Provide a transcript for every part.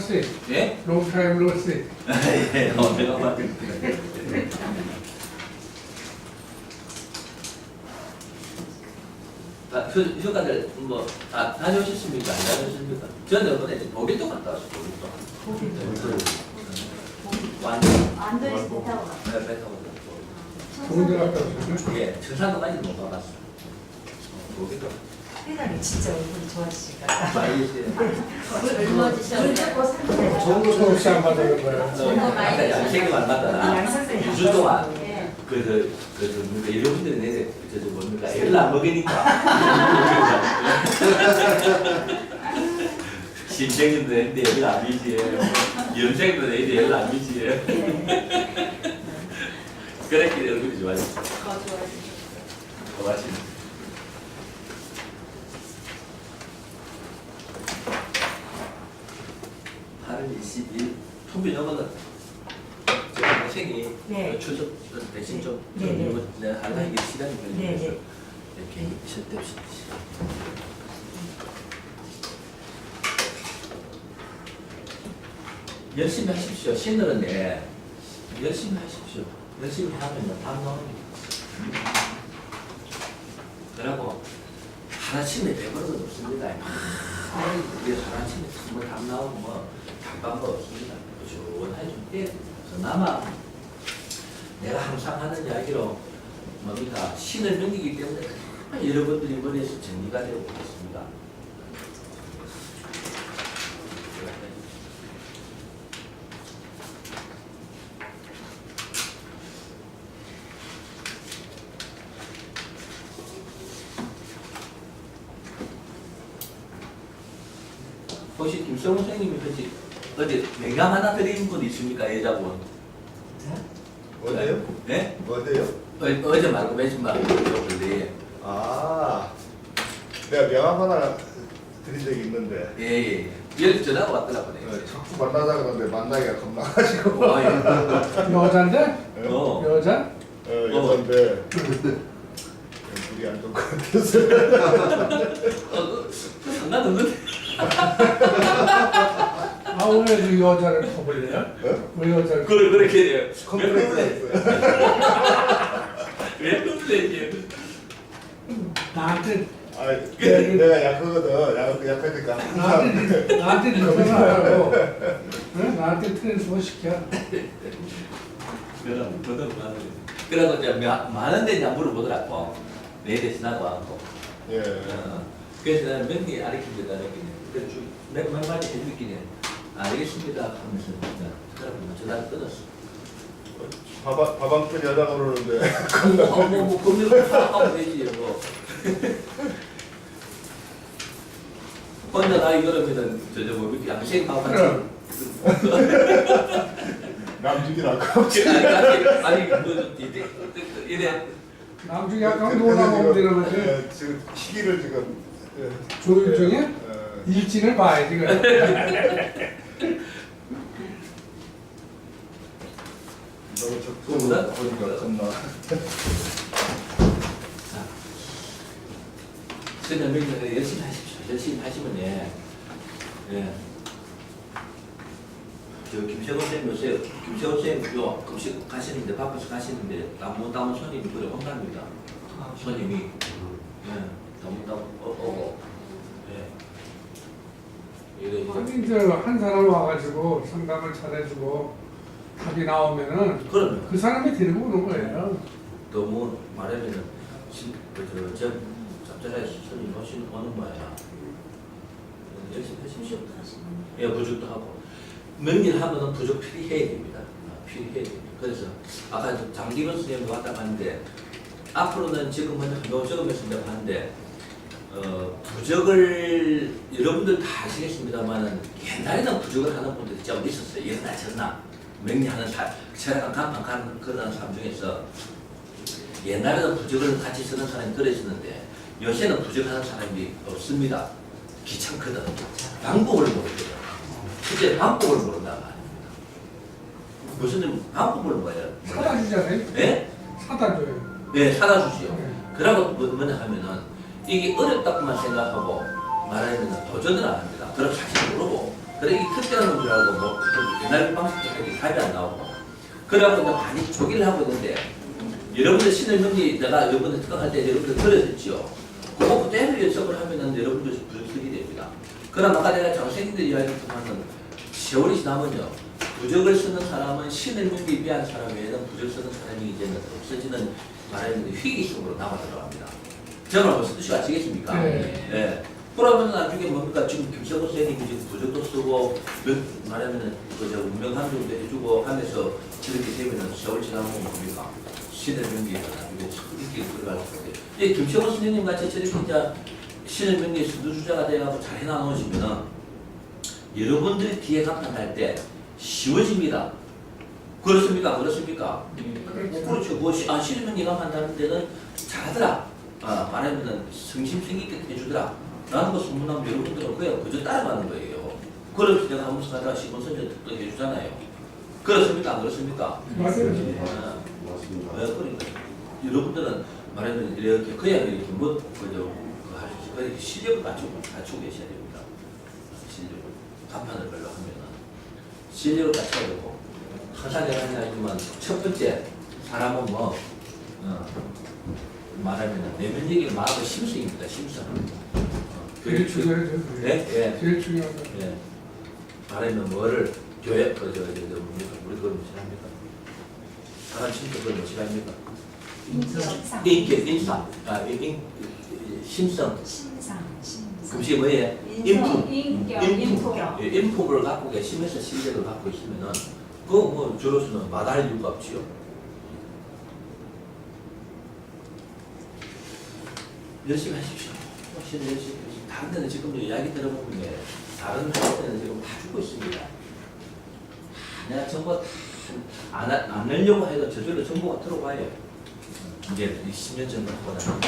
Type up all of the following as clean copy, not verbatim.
see. 예? Long time no see. 예, 내가 봤는데. 휴가들 다녀오셨습니까? 안 다녀오셨습니까? 저는 이번에 독일도 갔다 왔어요. 독일도. 완전 안도에서 배 타고 갔어요. 배 타고 갔어요. 좋은 데 갔다 오셨네. 예, 천산도까지 못 가봤어요. 독일도. 회장님 진짜 얼굴이 좋아지시니까. 많이 얼마지셨어요? 좋은 거 서울시 안 받는 거야. 아까 양식이 안 맞다. 양 선생님. 2주 동안 예. 여러분들이 내내 뭡니까? 애를 안 먹이니까. 신생님도 애인데 애를 안 미지. 연생도 애인데 애를 안 미지. 그랬기 얼굴이 좋아졌어. 좋아지네. 8월 20일 통비 넘어가. 제 동생이 네. 추석 대신 좀 네. 내가 하려는 게 시간이 네. 걸려서 이렇게 쉴데 없이 열심히 하십시오. 신들은데 열심히 하십시오. 열심히 하면 답 나옵니다. 그러고 하나쯤에 배부른 건 없습니다. 우리 하나쯤에 뭐답 나오고 뭐 답방법 없습니다. 원하게 좀 떼야 그나마 내가 항상 하는 이야기로 뭡니까 신을 믿기 때문에 여러분들이 머리에서 정리가 되고 있습니다. 혹시 김성훈 선생님이 어디 명함 하나 드리는 분 있습니까? 여자분? 어디요? 네? 어디요? 어제 말고 매주 말고 그런데 아, 내가 명함 하나 드린 적이 있는데 예예 여기 전화가 왔더라고요. 자꾸 만나자 그러는데 만나기가 겁나가지고 와, 예. 여잔데? 어. 여자? 여잔데 물이 안 좋을 것 같아서 상관없는데. 아, 왜 여자를 퍼버려요? 왜 여자를 그렇게 돼요. 컴플렉스가 있어요. 왜 그래? 나한테 내가 약하거든. 약하니까 항상 나한테 전화하라고. 응? 나한테 트랜스퍼 시켜. 그래도 이제 많은데 이제 물어보더라고. 내일에 지나고 하고. 예. 그래서 나는 명리 가르쳐준다 했더니 그래서 몇 마디 해주긴 해. 알겠습니다 하면서 그러고 전화를 끊었어. 밥 한 푼 여자가 그러는데 뭐 금융을 파악하면 되지 뭐. 혼자 나이 그러면은 뭐 이렇게 양생하고 같이. 남주긴 아까웠지. 아니 이래 남중에 약간 놀아보면 되는 거지. 지금 시기를 지금 조윤정이 일진을 봐야지. 너무 적소보다 보니까 겁나. 그냥 명령 열심히 하십시오. 열심히 하시면 예. 저 김세훈 쌤 요새 김세훈 쌤요 급식 가시는데 바빠서 가시는데 남문 손님이 그래 혼납니다. 손님이 남문 오고 이래 아니 이제 한 사람 와가지고 상담을 잘해주고 답이 나오면은 그러면 그 사람이 데리고 오는 거예요. 너무 말하면은 저 짭짤하게 손님 오는 거야. 열심히 하십시오. 예, 부족도 하고 명일하면은 부족 필요해야 됩니다. 필요해야 됩니다. 그래서 아까 장기론 선생님도 왔다 갔는데 앞으로는 지금은 한번 적으면서 내가 하는데 부적을 여러분들 다 아시겠습니다만은 옛날에는 부적을 하는 분들이 진짜 어디 있었어요. 옛날 전나 명리하는 철학한 간판 그러는 사람 중에서 옛날에는 부적을 같이 쓰는 사람이 그래 있었는데 요새는 부적하는 사람이 없습니다. 귀찮거든. 방법을 모르거든. 이제 방법을 모른다 말입니다. 무슨 방법을 뭐예요? 사다 주잖아요. 네? 사다 줘요. 네, 사다 주시오. 네. 그러고 뭐냐 하면은 이게 어렵다고만 생각하고 말하면 도전을 안 합니다. 그럼 사실 모르고 그래 이 특별한 놈들하고 뭐 옛날 방식대로 답이 안 나오고 그래갖고 내가 많이 조기를 하고 있는데 여러분들 신을 명리 내가 여러분들 특강할 때 여러분들 들었었지요. 그거 그대로 연습을 하면은 여러분들 부적이 됩니다. 그럼 아까 내가 장생님들 이야기를 통하는 세월이 지나면요. 부적을 쓰는 사람은 신을 명리 위한 사람 외에는 부적 쓰는 사람이 이제는 없어지는 말하는 희귀 속으로 남아 들어갑니다. 정말 무슨 뜻이 아시겠습니까? 네. 예. 그러면 나중에 뭡니까? 지금 김석호 선생님이 지금 부적도 쓰고, 말하면은, 운명함정도 해주고 하면서 저렇게 되면은 세월 지나면 뭡니까? 신의 명리에서 나중에 이렇게 들어갈 건데. 이 김석호 선생님 같이 저렇게 이제 신의 명리에 선두주자가 돼가지고 잘 해놔놓으시면은 여러분들이 뒤에 감탄할 때 쉬워집니다. 그렇습니까? 그렇습니까? 그렇죠. 뭐, 신의 명리가 한다는 데는 잘하더라. 말하면은 성심성의껏 해주더라. 라는 거 소문나면 여러분들은 그냥 그저 따라가는 거예요. 그래서 내가 한 번씩 하다가 시몬선제 또 해주잖아요. 그렇습니까? 안 그렇습니까? 맞아요. 맞습니다. 그러니까 여러분들은 말하면 이렇게 그야 이렇게 뭐 그죠? 그 실력을 갖추고 계셔야 됩니다. 실력을 간판을 걸로 하면은 실력을 갖춰야 되고 항상 내가 하지만 첫 번째 사람은 뭐 말하면 내면 얘기를 말하고 심성입니다. 심성. 제일 중요하죠. 네, 예. 제일 중요하죠. 예. 말하면 뭐를 교회 우리 그걸 무엇이랍니까? 사람 심성 그걸 무엇이랍니까? 인성. 인사. 심성. 신상. 그것이 뭐예요? 인성. 인품. 예, 인품을 갖고 계시면서 실력을 갖고 있으면은 그 뭐 저로서는 마다할 이유가 없지요. 열심히 하십시오. 열심히 하십시오. 다른 데는 지금 이야기 들어보면 다른 학교들은 지금 다 죽고 있습니다. 내가 정보 안 내려고 해도 저절로 정보가 들어와요. 이제 10년 전보다.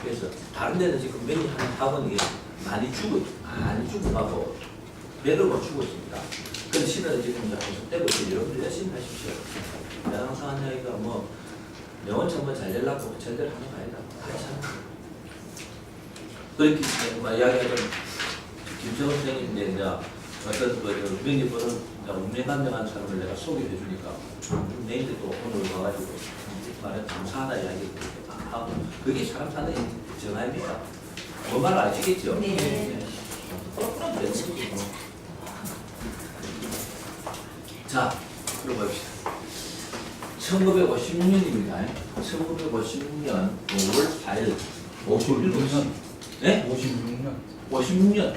그래서 다른 데는 지금 매일 하는 학원이 많이 죽어가고 배를 못 주고 있습니다. 그런 시대를 지금 이제 계속되고 있어요. 여러분들 열심히 하십시오. 내가 항상 하는 이야기가 뭐 영원 정말 잘 되려고 절대로 하는 거 아니다. 그렇잖아. 그렇게 이야기하던 김정은 선생님인데 이제 어떤 운명이보는 운명감명한 사람을 내가 소개해 주니까 내일도 또 오늘 와가지고 말해 감사하다 이야기 하고 그게 사람 사는 전화입니다. 뭐 말 아시겠죠? 네. 그럼 되지. 자, 들어봅시다. 1956년입니다. 1956년 5월 4일 57시. 네? 56년. 56년.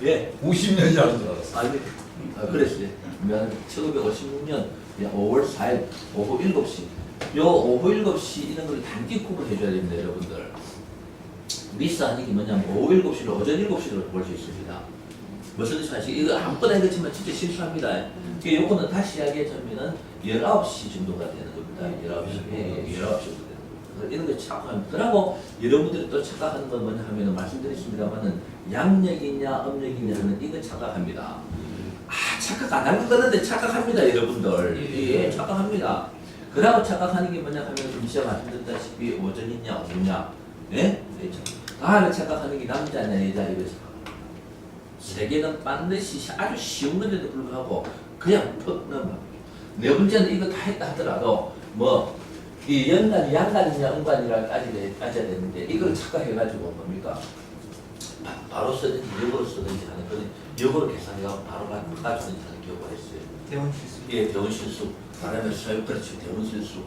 예. 50년이 아닌 줄 알았어. 그랬어요. 1956년 5월 4일 오후 7시. 요 오후 7시 이런 걸 단기 콕을 해줘야 됩니다, 여러분들. 미스 아니기 뭐냐면 오후 7시를 오전 7시로 볼 수 있습니다. 무슨 뜻이 아시죠? 이거 아무거나 해겠지만 진짜 실수합니다. 요거는 다시 이야기하자면은 19시 정도가 되는 겁니다. 19시. 예, 19시 정도 되는 겁니다. 이런 거 착각합니다. 그러고 여러분들이 또 착각하는 건 뭐냐 하면은 말씀드렸습니다만은 양력이냐 음력이냐는 이거 착각합니다. 착각 안 할 거는데 착각합니다, 여러분들. 예, 착각합니다. 그러고 착각하는 게 뭐냐 하면 좀 시작 말씀드렸다시피 오전이냐 오후냐. 예? 그렇죠. 다음에 착각하는 게 남자냐 여자 이거 착각. 세계는 반드시 아주 쉬운 건데도 불구하고 그냥 퍽 넘어갑니다. 네 번째는 이거 다 했다 하더라도 뭐 이 연간이 양간이냐 음간이라 따져야 되는데 이걸 착각해가지고 뭡니까? 바로 쓰든지 역으로 쓰든지 하는 그런 역으로 계산해가지고 바로 바꿔주든지 하는 경우가 있어요. 대원 실수. 예, 대원 실수. 말하면 소유 그렇지. 대원 실수.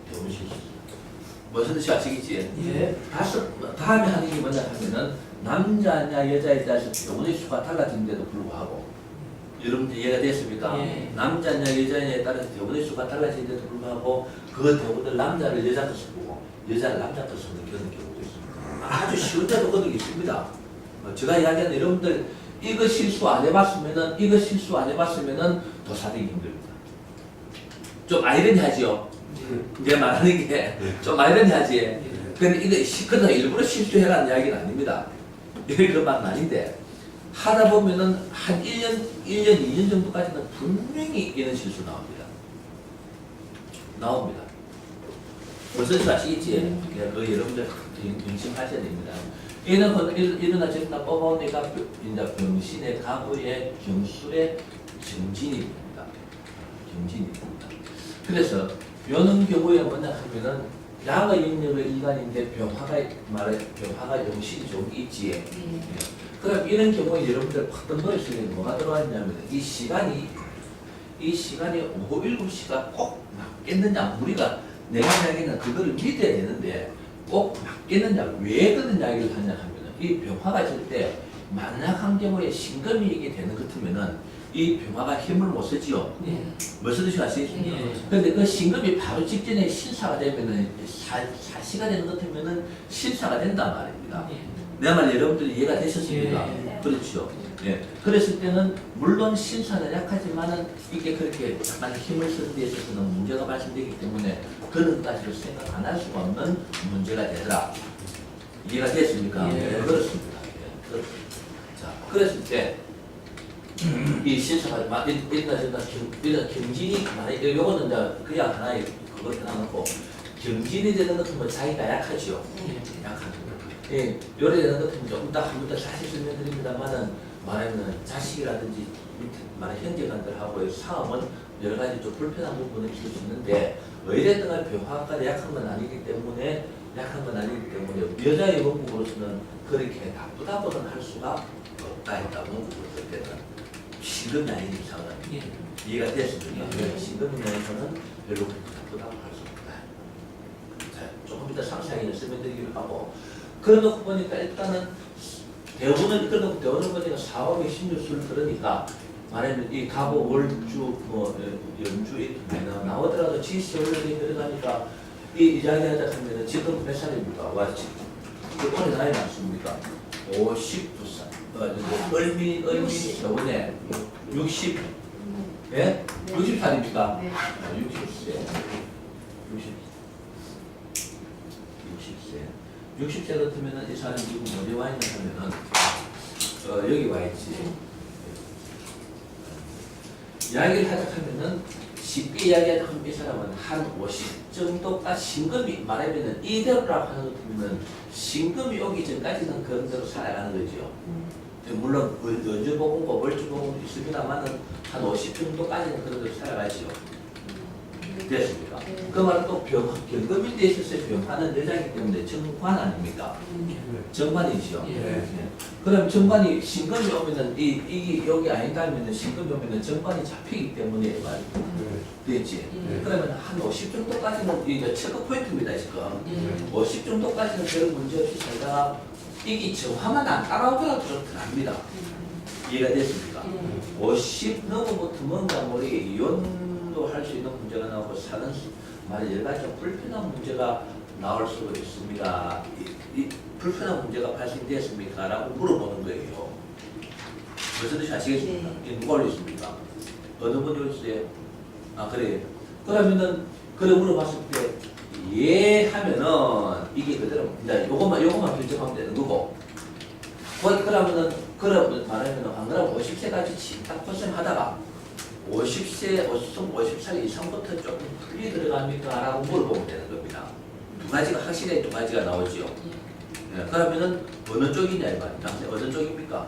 대원 실수. 무슨 뜻이 아시겠지? 예. 다음에 하는 게 뭐냐 하면은 남자냐 여자에 따라서 대원의 수가 달라진데도 불구하고 여러분들 이해가 됐습니까? 예. 남자냐 여자냐에 따라서 대원의 수가 달라진데도 불구하고 그 대원을 남자를 여자 뜻을 보고 여자를 남자 뜻을 느끼는 경우도 있습니다. 아주 쉬운 데도 그런 게 있습니다. 제가 이야기하는 여러분들 이거 실수 안 해봤으면은 더 사기 힘듭니다. 좀 아이러니하지요? 내가 말하는 게 좀 아이러니하지? 근데 이거 그러다 일부러 실수해라는 이야기는 아닙니다. 이런 말은 아닌데 하다 보면은 한 1년, 2년 정도까지는 분명히 이런 실수 나옵니다. 무슨 뜻 아시겠지? 그 여러분들 명심하셔야 됩니다. 일어나 졌다 뽑아오니까 이제 병신의 가부의 경술의 정진이 됩니다. 정진이 됩니다. 그래서 요런 경우에 뭐냐 하면은 양의 영역의 일간인데 병화가 영실이 좋은 게 있지. 네. 그럼 이런 경우에 여러분들 어떤 머릿속에 뭐가 들어와 있냐면 이 시간이 오후 7시가 꼭 맞겠느냐. 우리가 내가 이야기는 그거를 믿어야 되는데 꼭 맞겠느냐. 왜 그런 이야기를 하냐 하면은 이 병화가 있을 때 만약한 경우에 신금이 이게 되는 것 같으면은 이 병화가 힘을 못 쓰지요. 못 쓰듯이 아시겠습니까? 근데 그 신금이 바로 직전에 신사가 되면은 사시가 되는 것 같으면은 신사가 된단 말입니다. 내 말 여러분들이 이해가 되셨습니까? 네. 그렇죠. 예. 그랬을 때는 물론 신사는 약하지만은 이게 그렇게 약간 힘을 쓰는 데 있어서는 문제가 발생되기 때문에 그런 까지도 생각 안 할 수가 없는 문제가 되더라. 이해가 됐습니까? 예. 그렇습니다. 예. 그렇습니다. 자, 그랬을 때 이 신사가 일단 경진이 만약 요거는 이제 그냥 하나의 그걸 해놔놓고 경진이 되는 것은 뭐 자기가 약하지요. 약하죠. 예, 요래 되는 것은 조금 더 한 번 더 사실 설명드립니다만은 말하면 자식이라든지 밑에 말하는 형제간들하고의 싸움은 여러 가지 좀 불편한 부분이 있을 수 있는데 의뢰든 간에 병화가 약한 건 아니기 때문에 여자의 원국으로서는 그렇게 나쁘다고는 할 수가 없다 했다. 원국으로서 때는 신금이 아닌 이상은 이해가 됐습니까? 신금이 내에서는 별로 그렇게 나쁘다고 할 수 없다. 자, 조금 이따 상세하게 설명드리기로 하고 그러놓고 보니까 일단은 대운을 보니까 4월에 신유수를 들으니까 말하면 이 가보 월주 뭐 연주 이렇게 많이 나오더라도 지시 원래 들어가니까 이 이야기하자 하면은 지금 몇 살입니까? 와 지금 올해 나이 많습니까? 59살. 얼미 저번에 60 예? 60살입니까? 네. 60세. 60세 같으면은 이 사람이 지금 어디 와 있냐 하면은 여기 와 있지. 이야기를 하자 하면은 쉽게 이야기하자 하면 이 사람은 한 50 정도까지 신금이 말하면은 이대로라고 하는 것 같으면은 신금이 오기 전까지는 그런 대로 살아가는 거죠. 물론 연주보험과 월주보험도 있습니다만은 한 50 정도까지는 그런 대로 살아가지요. 됐습니까? 그 말은 또 경금이 돼 있었어요. 병화는 여자이기 때문에 정관 아닙니까? 정관이죠. 예. 그럼 정관이 신금이 오면은 이게 여기 아니다 하면은 신금이 오면은 정관이 잡히기 때문에 말 됐지. 그러면 한 50 정도까지는 이제 체크 포인트입니다 지금. 50 정도까지는 별 문제 없이 살다가 이게 정화만 안 따라오더라도 좀 덜합니다. 이해가 됐습니까? 50 넘어부터 뭔가 모르게 이혼도 할 수 있는 문제가 나오고 사는 말에 여러 가지 좀 불편한 문제가 나올 수 있습니다. 이 불편한 문제가 발생됐습니까? 라고 물어보는 거예요. 무슨 뜻이 아시겠습니까? 네. 누가 올렸습니까? 어느 분이 올렸어요? 아 그래. 그러면은 그래 물어봤을 때 예 하면은 이게 그대로 이제 요것만 결정하면 되는 거고. 그러면은 말하면은 안 그러면 50세까지 딱 고생하다가 50세, 50살 이상부터 조금 풀이 들어갑니까? 라고 물어보면 되는 겁니다. 두 가지가 확실하게 두 가지가 나오죠. 예, 그러면은 어느 쪽이냐 이 말이야. 어느 쪽입니까?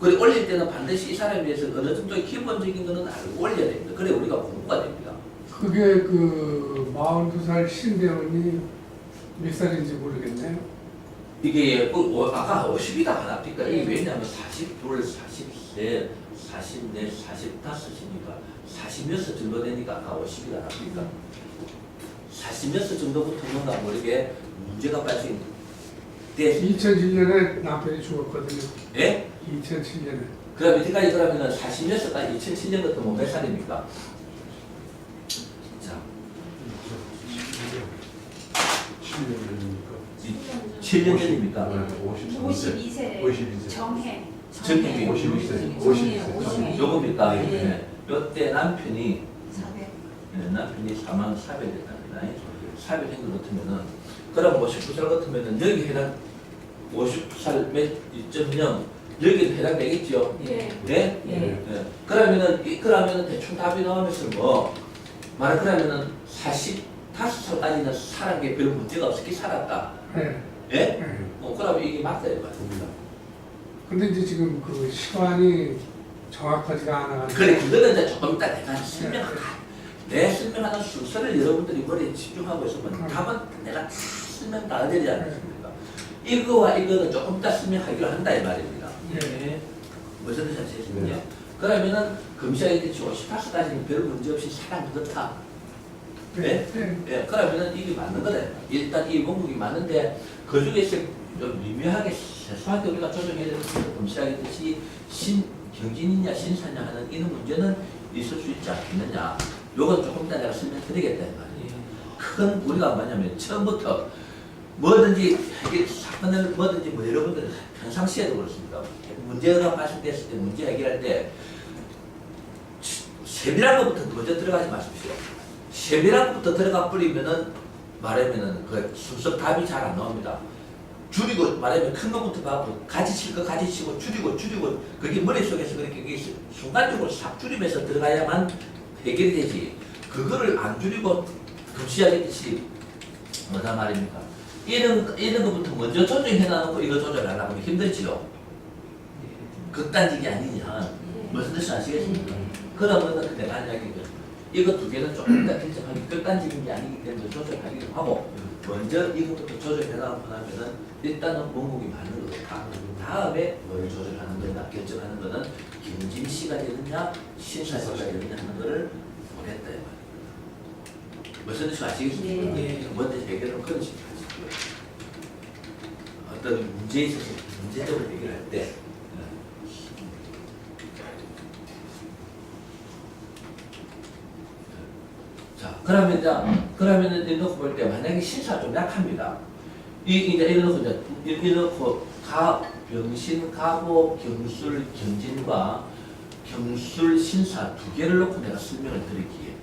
그래 올릴 때는 반드시 이 사람에 대해서 어느 정도 기본적인 거는 알고 올려야 됩니다. 그래 우리가 공부가 됩니다. 그게 그 42살 신대원이 몇 살인지 모르겠네요. 이게 아까 50이다 하나니까 이게 왜냐면 42, 40세, 44, 45이니까 40몇 정도 되니까 아까 50이다 하나니까 40몇 정도부터 뭔가 모르게 문제가 발생. 2007년에 남편이 죽었거든요. 예? 2007년에. 그럼 이때까지 그러면은 40몇살까지 2007년 같으면 몇 살입니까? 자, 7년 전입니까? 52세 52세. 정해. 정해. 52세. 52세. 요겁니까? 네. 네. 요때 남편이 400. 남편이 44,000됐답니다. 400된 것 같으면은 그럼 59살 같으면은 여기 해당 50살 몇 2.0 여기도 해당되겠죠? 네. 네? 예. 네. 그러면은 대충 답이 나오면서 뭐 말을 그러면은 45살까지는 살은 게 별 문제가 없었기 살았다. 네. 예? 네. 그러면 이게 맞다 이 말입니다. 근데 이제 지금 그 시간이 정확하지가 않아가지고. 그래 그거는 이제 조금 이따 내가 설명할게. 내 설명하는 순서를 여러분들이 머리에 집중하고 있으면 답은 내가 다 설명 다 해드리지 않습니까? 이거와 이거는 조금 이따 설명하기로 한다 이 말입니다. 예. 무슨 뜻이 아시겠습니까? 그러면은 금시하게 치고 18수까지는 별 문제 없이 사람 그렇다. 네? 예, 그러면은 이게 맞는 거다. 일단 이 원국이 맞는데 그 중에서 좀 미묘하게 세수하게 우리가 조정해야 되는 것은 금시하겠듯이 경진이냐 신사냐 하는 이런 문제는 있을 수 있지 않겠느냐. 요건 조금 이따 내가 설명드리겠다 이 말이에요. 큰 우리가 뭐냐면 처음부터 뭐든지 사건을 뭐든지 뭐 여러분들 평상시에도 그렇습니다. 문제가 발생됐을 때 문제 해결할 때 세밀한 것부터 먼저 들어가지 마십시오. 세밀한 것부터 들어가 버리면은 말하면은 그 순서 답이 잘 안 나옵니다. 줄이고 말하면 큰 것부터 봐도 같이 칠 거 같이 치고 줄이고 그게 머릿속에서 그렇게 순간적으로 싹 줄이면서 들어가야만 해결이 되지. 그거를 안 줄이고 급시하겠듯이 뭐다 말입니까? 이런 것부터 먼저 조정해 놔놓고 이거 조절하려고 하면 힘들지요. 극단적이 아닌 이상 무슨 뜻인지 아시겠습니까? 그러면은 내가 한 이야기가 이거 두 개는 조금 더 결정하기 극단적인 게 아니기 때문에 조절하기도 하고 먼저 이것부터 조절해 나가고 나면은 일단은 원국이 맞는 거다. 다음에 뭘 조절하는 거냐 결정하는 거는 경진 씨가 되느냐 신사 씨가 되느냐 하는 거를 보냈다 이 말이에요. 무슨 뜻인지 아시겠습니까? 네. 먼저 해결은 그런 식으로 하시고요. 어떤 문제에 있어서 문제점을 해결할 때 자, 그러면은 이렇게 볼 때 만약에 신사 좀 약합니다. 이제 이렇고 병신, 가보, 경술, 경진과 경술, 신사 두 개를 놓고 내가 설명을 드릴게요.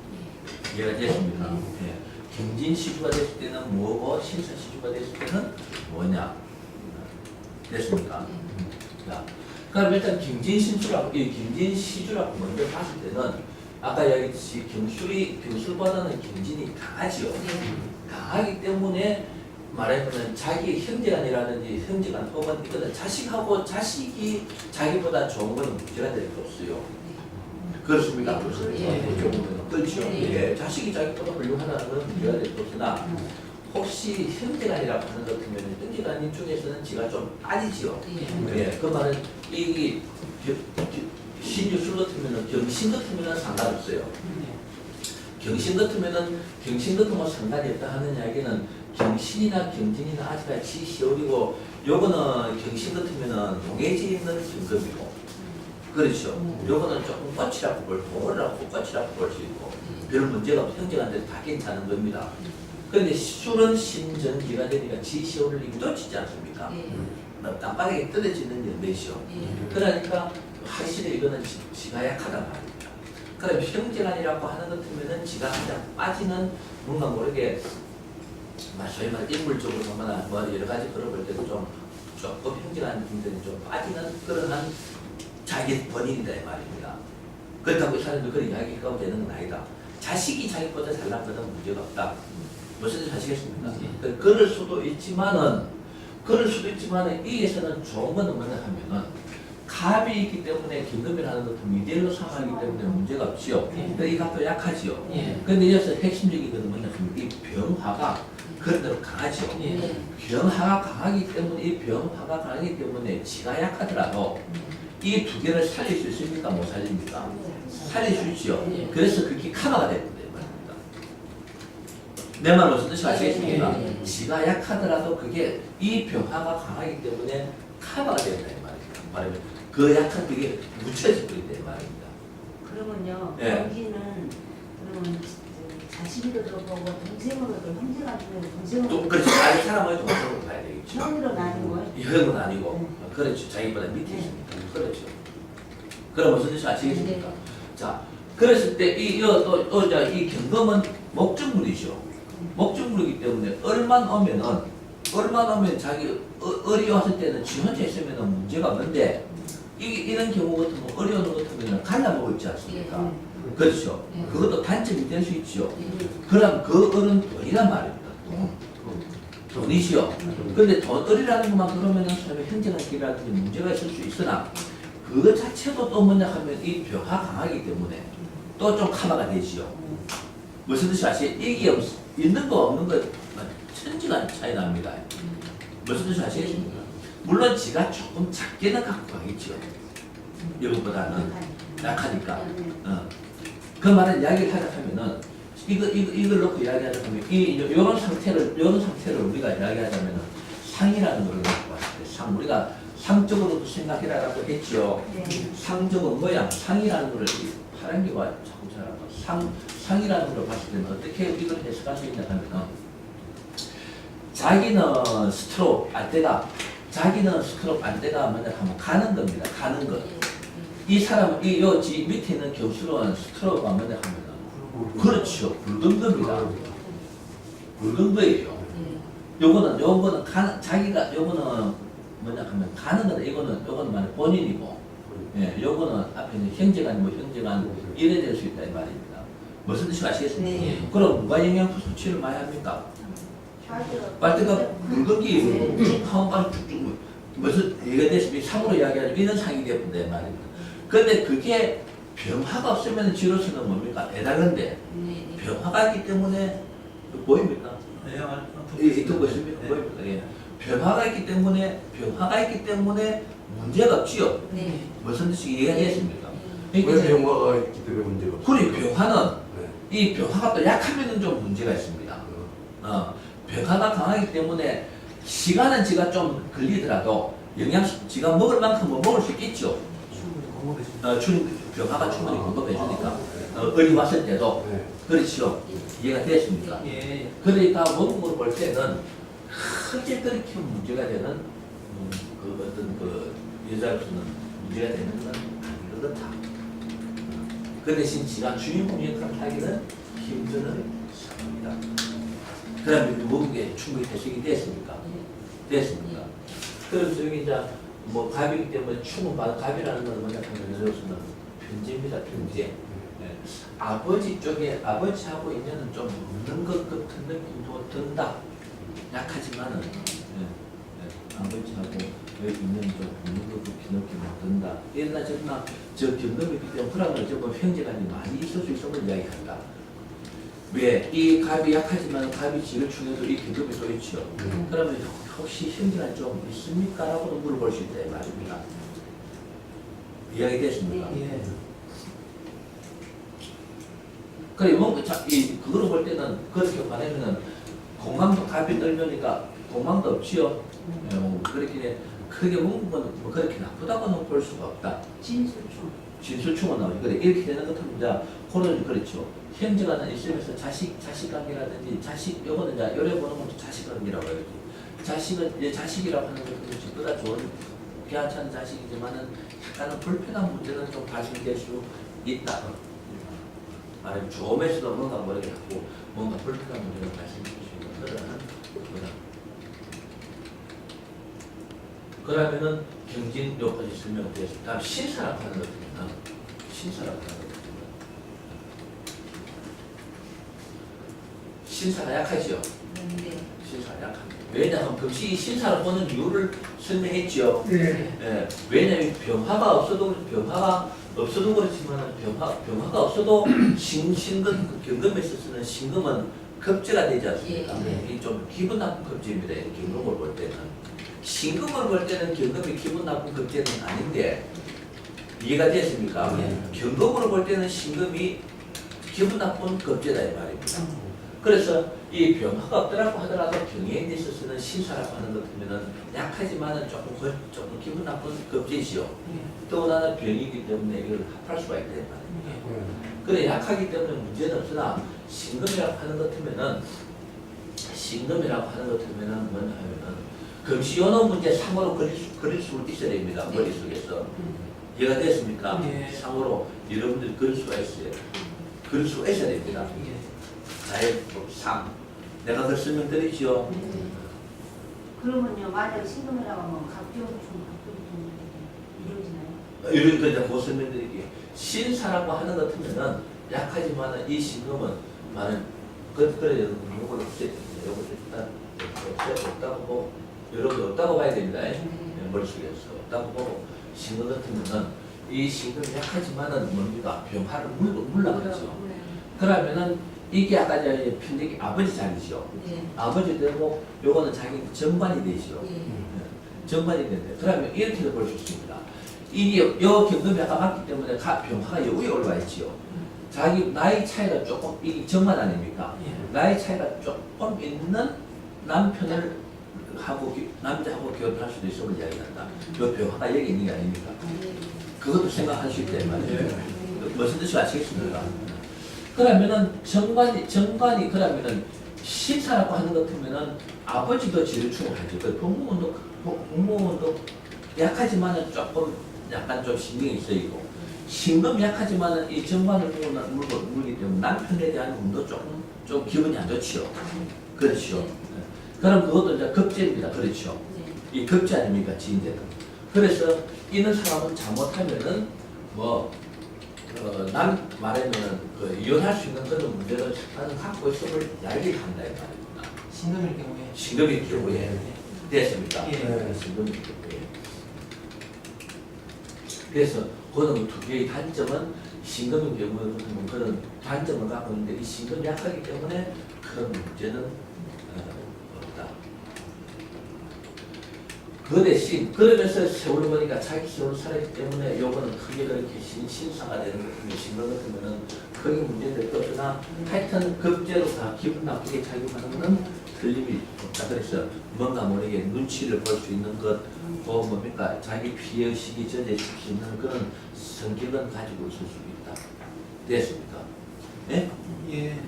이해가 됐습니까? 예. 경진 시주가 됐을 때는 뭐고 신사 시주가 됐을 때는 뭐냐? 됐습니까? 자, 그럼 일단 경진 신주라고 이 경진 시주라고 먼저 봤을 때는 아까 이야기했듯이 경술보다는 경진이 강하지요. 강하기 때문에 말하자면 자기 형제간이라든지 형제간 혹은 이거는 자식하고 자식이 자기보다 좋은 거는 문제가 될 게 없어요. 그렇습니까? 그렇죠. 예, 자식이 자기보다 훌륭하다는 건 문제가 될 게 없으나 혹시 형제간이라고 하는 것 같으면 형제간 중에서는 지가 좀 빠지지요. 예, 그 말은 이 신유술 같으면은 경신 같으면은 상관없어요. 경신 같으면 상관이 없다 하는 이야기는 경신이나 경진이나 아직까지 시월이고 요거는 경신 같으면은 동해지에 있는 등급이고 그렇죠. 요거는 조금 꽃이라고 볼고 꽃이라고 볼 수 있고 별 문제가 없고 형제간데 다 괜찮은 겁니다. 그런데 술은 신전기가 되니까 지시오를 힘도 치지 않습니까? 땀방에 떨어지는 연매시오. 그러니까 확실히 이거는 지가 약하단 말입니다. 그럼 형제간이라고 하는 것 같으면은 지가 가장 빠지는 뭔가 모르게 소위 말해 인물적으로 보거나 뭐 여러 가지 걸어볼 때도 조금 형제간 분들이 좀 빠지는 그러한 자기 본인이다 이 말입니다. 그렇다고 이 사람들 그런 이야기가 되는 건 아니다. 자식이 자기보다 잘난 것은 문제가 없다. 무슨 뜻인지 아시겠습니까? 그럴 수도 있지만은 이에서는 좋은 건 뭐냐 하면은 갑이 있기 때문에 긴급을 하는 것도 미대로 삼하기 때문에 문제가 없지요. 이 갑도 약하지요. 그런데 여기서 핵심적인 것은 뭐냐 하면 이 병화가 그런 대로 강하지요. 병화가 강하기 때문에 지가 약하더라도 이 두 개를 살릴 수 있습니까? 못 살립니까? 살릴 수 있지요. 그래서 그게 카바가 됩니다. 내 말 무슨 뜻이 아시겠습니까? 지가 약하더라도 그게 이 병화가 강하기 때문에 카바가 된다 이 말입니다. 말하면 그 약한 그게 묻혀져 버린다 이 말입니다. 그러면요. 예. 여기는 그러면 자식으로 들어보고 동생으로도 형제가 아니면 동생으로 또 그렇지 아니 사람을 동생으로 봐야 되겠죠. 형으로 나는 거예요? 형은 아니고 그렇죠. 자기보다 밑에 있으니까 그렇죠. 그럼 무슨 뜻이 아시겠습니까? 자 그랬을 때 이 경금은 목적물이죠. 목적물이기 때문에 얼만 오면 자기 을이 왔을 때는 지 혼자 있으면 문제가 없는데 이런 경우 같으면 을이 오는 것 같으면 갈라보고 있지 않습니까? 그렇죠. 그것도 단점이 될 수 있죠. 그럼 그 을은 돈이란 말입니다. 돈이시요. 근데 돈벌이라는 것만 그러면은 사람의 행정한 길이라든지 문제가 있을 수 있으나 그것 자체도 또 뭐냐 하면 이 묘가 강하기 때문에 또 좀 카바가 되지요. 무슨 뜻이 아시죠? 이게 있는 거 없는 거 천지간 차이 납니다. 무슨 뜻이 아시겠습니까? 물론 지가 조금 작게는 갖고 가겠죠. 이것보다는 약하니까. 그 말은 이야기를 하자 하면은 이걸 놓고 이야기하자면 이런 상태를 우리가 이야기하자면은 상이라는 걸 갖고 왔을 때 상 우리가 상적으로도 생각해라라고 했죠. 네. 상적은 뭐야? 상이라는 걸 파란기가 자꾸 잘하고 상이라는 걸 봤을 때는 어떻게 이걸 해석할 수 있냐 하면은 자기는 스트로크 안대가 뭐냐 하면 가는 겁니다. 가는 것. 이 사람은 요 밑에 있는 교수는 스트로크가 뭐냐 하면은 그렇죠. 굵은 겁니다. 굵은 거예요. 요거는 자기가 요거는 뭐냐 하면 가는 거다. 요거는 말이 본인이고, 예, 요거는 앞에 있는 형제간 이래 될 수 있다 이 말입니다. 무슨 뜻이 아시겠습니까? 네. 그럼 누가 영양소 섭취를 많이 합니까? 빨대가 굵은 게 한번 쭉쭉 무슨 얘가 됐으면 상으로 이야기하면 이런 상이 되었다 이 말입니다. 근데 그게 병화가 없으면 지로서는 뭡니까? 애달른데 병화가 있기 때문에 보입니까? 듣고 있습니까? 보입니까? 예. 병화가 있기 때문에 문제가 없지요. 네. 무슨 뜻이 이해가 되겠습니까? 왜 병화가 있기 때문에 문제가 없어요? 그리고 병화는 네. 이 병화가 또 약하면은 좀 문제가 있습니다. 병화가 강하기 때문에 시간은 지가 좀 걸리더라도 지가 먹을 만큼은 먹을 수 있겠죠. 병화가 충분히 공급해 주니까 어디 왔을 때도 네. 그렇죠. 이해가 됐습니까? 예. 그러니까 먹는 볼 때는 크게 그렇게 문제가 되는 그 어떤 그 여자로서는 문제가 되는 건 아닌 것 같아. 그 대신 지가 주인공 역할을 하기는 힘드는 상황이다. 그러면 먹은 게 충분히 해석이 됐습니까? 됐습니까? 그래서 여기 이제 뭐 갑이기 때문에 충분 받은 갑이라는 건 뭐냐 하면 여기서는 편제입니다. 편제. 네. 아버지 쪽에 아버지하고 인연은 좀 없는 것 같은 느낌도 든다. 약하지만은 아버지하고 인연이 좀 없는 것 같은 느낌도 든다. 옛날 저나 저 경험이기 때문에 그러면 저뭐 형제간이 많이 있을 수 있음을 이야기한다. 왜? 이 갑이 약하지만 갑이 지를 중에도 이 계급이 또 있죠. 그러면 혹시 형제가 좀 있습니까? 라고도 물어볼 수 있다 이 말입니다. 이야기 됐습니까? 네. 그래, 그거로 볼 때는 그렇게 말하면은 공망도 갑이 넓으니까 공망도 없지요. 그렇게 크게 먹는 건 뭐 그렇게 나쁘다고는 볼 수가 없다. 진술충은 나오죠. 그래, 이렇게 되는 것 같으면 이제 그런 그렇죠. 형제가 있으면서 자식관계라든지 요거는 이제 요래 보는 것도 자식관계라고 해야지. 자식이라고 하는 것도 집보다 좋은 괜찮은 자식이지만은 약간은 불편한 문제는 좀 발생될 수 있다. 말하면 조음에서도 뭔가 모르겠고 뭔가 불편한 문제가 발생될 수 있는 그러한 거다. 그러면은 경진 요까지 설명되었습니다. 다음 신사라고 하는 것입니다. 신사라고 하는 것입니다. 신사가 약하죠. 신사가 약합니다. 왜냐하면 금시 신사를 보는 이유를 설명했죠. 예. 왜냐하면 병화가 없어도 그렇지만 병화가 없어도 신금 경금에 있어서는 신금은 급제가 되지 않습니까? 예. 이게 좀 기분 나쁜 급제입니다. 경금을 볼 때는 신금을 볼 때는 경금이 기분 나쁜 급제는 아닌데 이해가 됐습니까? 경금으로 볼 때는 신금이 기분 나쁜 급제다 이 말입니다. 그래서 이 병화가 없더라고 하더라도 병에 있어서는 신사라고 하는 것 같으면은 약하지만은 조금 기분 나쁜 급제지요. 또 하나는 병이기 때문에 이걸 합할 수가 있다 이 말입니다. 그래 약하기 때문에 문제는 없으나 신금이라고 하는 것 같으면은 뭐냐 하면은 금시 연호 문제 상으로 그릴 수 있어야 됩니다. 머릿속에서. 이해가 됐습니까? 상으로 여러분들이 그릴 수가 있어요. 그릴 수 있어야 됩니다. 자의법 3. 내가 그걸 설명드리지요. 그러면요, 만약 신금이라고 하면 각종충 이루어지나요? 이런 거 이제 곧 설명드릴게요. 신사라고 하는 것 같으면은 약하지만 이 신금은 많은 그래 요거를 없애야 됩니다. 요거를 일단 없다고 보고 여러분 없다고 봐야 됩니다. 머릿속에서 없다고 보고 신금 같으면은 이 신금이 약하지만은 뭡니까? 병화를 물러가죠. 그러면은 이게 아까 전에 편득이 아버지 자리죠. 네. 아버지 되고 요거는 자기 정관이 되죠. 예. 정관이 되는데 그러면 이렇게도 볼 수 있습니다. 이게 요 경금이 아까 맞기 때문에 병화가 요 위에 올라와 있지요. 자기 나이 차이가 조금 이 정관 아닙니까? 나이 차이가 조금 있는 남편을 하고 남자하고 결혼할 수도 있음을 이야기한다. 요 병화가 여기 있는 게 아닙니까? 그것도 생각할 수 있단 말이에요. 무슨 뜻이 아시겠습니까? 그러면은 정관이 그러면은 신사라고 하는 것 같으면은 아버지도 지르충을 하죠. 그 부모도 약하지만은 조금 약간 좀 신경이 쓰이고 신금 약하지만은 이 정관을 물기 때문에 남편에 대한 운도 좀 기분이 안 좋지요. 그렇죠. 그럼 그것도 이제 급제입니다. 그렇죠. 이 급제 아닙니까 지인제는. 그래서 이런 사람은 잘못하면은 남 말하면은 이혼할 수 있는 그런 문제를 나는 갖고 있음을 알게 한다 이 말입니다. 신금일 경우에 신금일 경우에 됐습니까? 예. 신금일 경우에. 그래서 그는 두 개의 단점은 신금인 경우에 그런 단점을 갖고 있는데 이 신금이 약하기 때문에 그런 문제는 없다. 그 대신 그러면서 세월을 보니까 자기 세월을 살았기 때문에 요거는 크게 그렇게 신사가 되는 것같으면 신금 같으면은 크게 문제인데 또 그러나 하여튼 급제로 다 기분 나쁘게 작용하는 것은 틀림이 없다. 그래서 뭔가 모르게 눈치를 볼 수 있는 것, 뭡니까 자기 피해의식이 전해질 수 있는 그런 성격은 가지고 있을 수 있다. 됐습니까? 예? 예.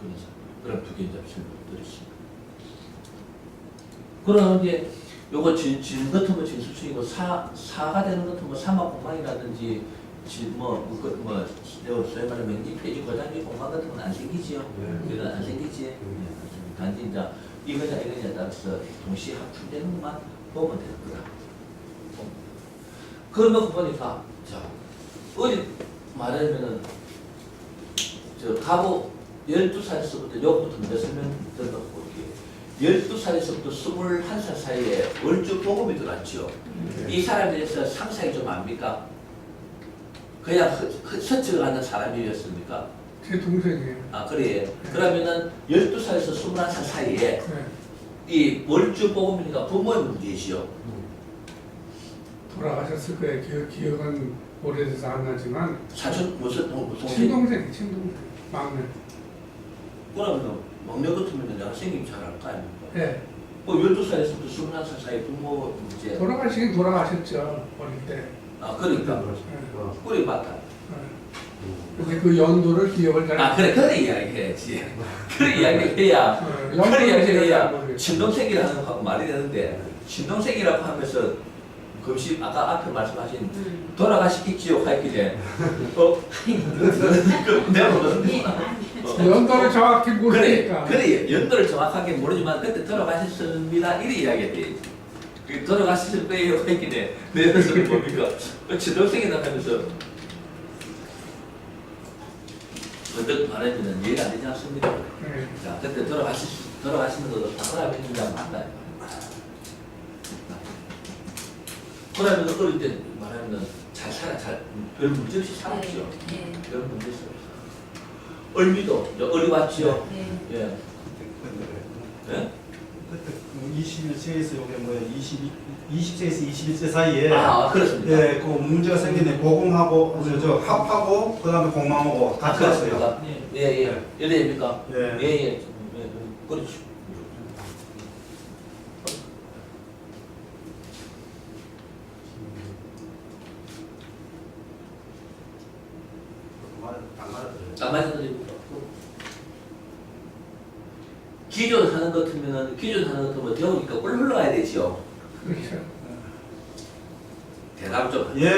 그래서 그럼 두 개 이제 설명드렸습니다. 그럼 이제 요거 진 같은 거 진수충이고 사가 되는 것은 뭐 사막공망이라든지 소위 말하는 맹지 폐지 고장기 공망 같은 건 안 생기지요. 이건 안 생기지. 단지 이제 이거냐에 따라서 동시에 합출되는 것만 보면 되는 거다. 그러면 보니까 자 어디 말하면은 저 가보 12살에서부터 요거부터 먼저 설명 들어볼게요. 12살에서부터 21살 사이에 월주 보급이 들어왔죠. 이 사람에 대해서 상상이 좀 압니까? 그냥 서측을 하는 사람이었습니까? 제 동생이에요. 아, 그래. 그러면은 12살에서 21살 사이에 네. 이 월주 보급이니까 부모의 문제이시요. 돌아가셨을 거예요. 기억은 오래돼서 안 나지만 사촌 무슨 동생? 친동생 막내. 그러면 막내 같으면 내가 생김 잘할 거 아닙니까? 네. 뭐 12살에서부터 21살 사이 부모 문제. 돌아가시긴 돌아가셨죠. 어릴 때. 아, 그러니까. 그래 맞다. 근데 그 연도를 기억을 잘. 아, 그래 이야기해야지. 그래 이야기해야. 그래 이야기해야 친동생이라는 말이 되는데 친동생이라고 하면서 금시 아까 앞에 말씀하신 돌아가시겠지요 하였길래 내가 모르는구나. 연도를 정확히 모르니까. 그래 연도를 정확하게 모르지만 그때 돌아가셨습니다 이래 이야기했지. 돌아가셨을 거예요 하였길래 내가 뭡니까 친동생이라 하면서 언뜻 말하면 이해가 안 되지 않습니까? 네. 자, 그때 돌아가시는 것도 당연하게 맞다. 그러면 어릴 때 말하면 별 문제 없이 살았죠. 별 문제 없이. 얼미도 어리 왔죠. 예. 예? 21세에서 요게 뭐야 20세에서 21세 사이에 아, 그렇습니다. 예, 그 문제가 생기네. 보공하고 저 합하고 그다음에 공망하고 다 틀었어요. 그렇습니까? 예. 이래입니까? 예. 예. 그렇죠. 안 맞아요. 기존 하는 것 같으면 배우니까 꿀 흘러가야 되지요. 그렇죠. 대답 좀. 예.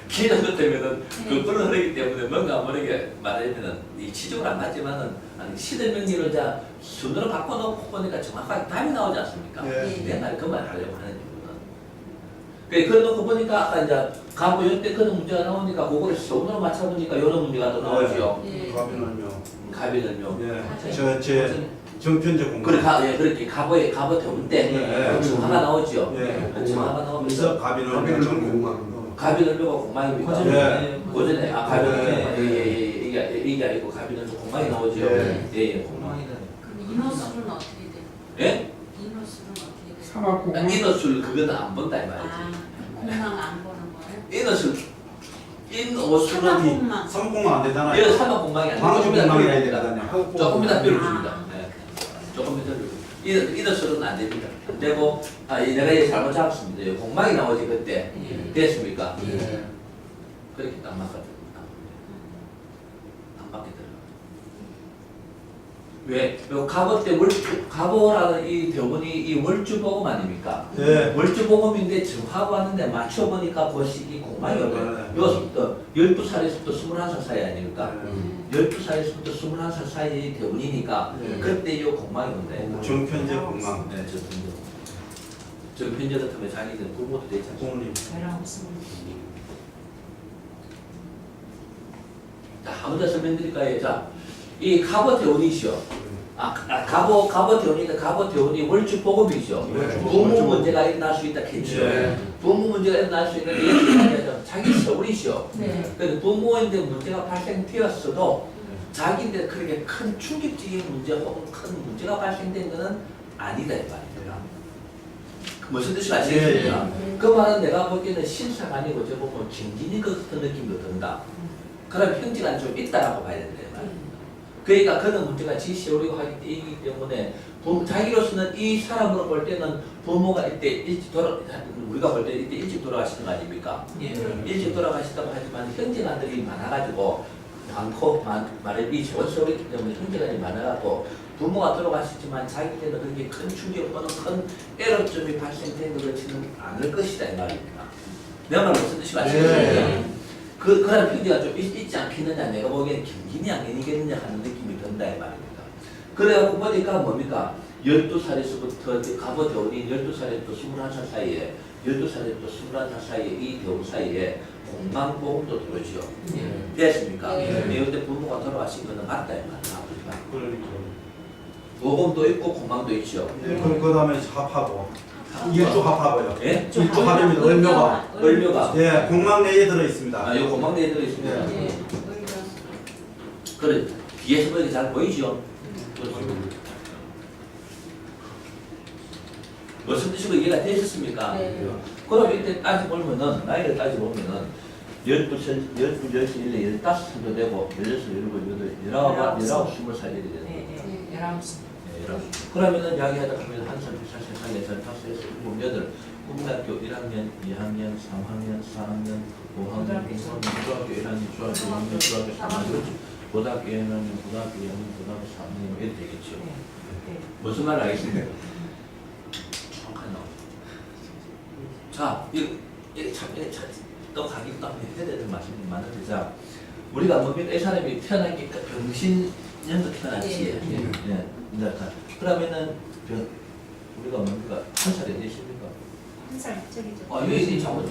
기존 것 때문에는 그 꿀을 흐르기 때문에 뭔가 모르게 말하면은 이 치적으로 안 맞지만은 아니 시대명리를 자 순으로 바꿔놓고 보니까 정확하게 답이 나오지 않습니까? 예. 내 말 그 말 하려고 하는 이유는 그래놓고 보니까 아까 이제 가보 연대 그런 문제가 나오니까 그거를 손으로 맞춰보니까 이런 문제가 또 나오죠. 예. 가비는요. 가비는요. 예. 저제 정편제 공간. 그래, 그렇게 가보 대운 때 예. 정화가 나오죠. 예. 정화가 나오면서 그래서 가비는 정공. 가비는요가 공망입니까? 예. 고전에 가비는 예. 이게 아니고 가비는 공망이 나오죠. 예. 예, 공망이. 그럼 인호수는 어떻게 돼요? 예? 인호수는 어떻게 돼요? 사막공원 인어술 그거는 안 본다 이 말이지. 아, 공망 안 보는 거예요? 인어술 인어술은 사막공망. 삼공은 안 되잖아요. 이거 사막 공망이 아니고 광주 조금 이따 공망이 해야 뼈를 되거든요. 조금 이따 뼈를 아. 줍니다. 네. 조금 이따 뼈를. 인어술은 안 됩니다. 안 되고 내가 이제 잘못 잡았습니다. 공망이 나오지 그때 예. 됐습니까? 예. 그렇게 딱 맞거든. 안 맞게 들어. 왜? 요 갑오 때 갑오라는 이 대본이 이 월주복음 아닙니까? 예. 월주복음인데 정하고 하는데 맞춰보니까 그 시기 공망이 오네. 요서부터 12살에서부터 21살 사이 아닙니까? 12살에서부터 21살 사이 대본이니까 예. 그때 이 공망이 온대. 정편제 공간. 네, 저 편제 같으면 자기들 부모도 되지 않습니까? 공립. 자, 한번 더 설명드릴까요? 자, 이 갑오 대운이시오. 갑오 대운인데 갑오 대운이 월주복음이죠. 네. 부모 문제가 일어날 수 있다 했죠. 네. 부모 문제가 일어날 수 있는데 얘기하자면 자기 서울이시오. 네. 근데 부모인데 문제가 발생되었어도 자기인데 그렇게 큰 충격적인 문제 혹은 큰 문제가 발생된 것은 아니다 이 말입니다. 무슨 뜻이 아시겠습니까? 네. 그 말은 내가 보기에는 신사가 아니고 저 보면 징징이 같은 느낌도 든다. 그럼 형제가 좀 있다라고 봐야 된다 이 말입니다. 그러니까 그런 문제가 지시오리고 하기 때문에 자기로서는 이 사람으로 볼 때는 부모가 이때 일찍 우리가 볼 때 이때 일찍 돌아가시는 거 아닙니까? 일찍 돌아가시다고 하지만 형제간들이 많아가지고 많고 말이 좋은 소리기 때문에 형제간이 많아가지고 부모가 돌아가시지만 자기한테는 그렇게 큰 충격 또는 큰 애로점이 발생된 것 같지는 않을 것이다 이 말입니다. 내 말 무슨 뜻이 맞습니까? 그런 편지가 좀 있지 않겠느냐, 내가 보기에는 김기니 아니겠느냐 하는 느낌이 든다 이 말입니다. 그래갖고 보니까 뭡니까? 12살에서부터 갑오 대운이 12살에부터 21살 사이에 12살에부터 21살 사이에 이 대운 사이에 공망보험도 들어오죠. 됐습니까? 예. 그런데 부모가 돌아가신 거는 맞다 이 말이야. 그러니까. 보험도 있고 공망도 있죠. 그 다음에 합하고. 일조 합하고요. 예? 일조 합입니다. 을묘가. 을묘가. 예, 공망 내에 들어 있습니다. 이 공망 내에 들어있습니다. 예. 그래, 뒤에서 보니까 잘 보이죠? 무슨 뜻이고 이해가 되셨습니까? 네. 그럼 이때 따져보면은, 나이를 따져보면은, 12살, 12, 11, 15 정도 되고, 16, 17, 18, 19, 20살 이렇게 되는 거죠. 그러면은 이야기하다 보면 1살, 2살, 3살, 4살, 5살, 6, 7, 국민학교 1학년, 2학년, 3학년, 4학년, 5학년, 6학년, 중학교 1학년, 중학교 2학년, 중학교 3학년, 고등학교 1학년, 고등학교 2학년, 고등학교 3학년 이렇게 되겠죠. 무슨 말 알겠습니까? 정확한 나오죠. 자, 이게 참 또 가기 또 한번 해야 되는 말씀이 많은데, 자, 우리가 뭡니까? 이 사람이 태어나니까 병신년도 태어났지. 예. 그러면은 우리가 뭡니까? 한 살이 되십니까? 한 살 저기죠. 여기 잘못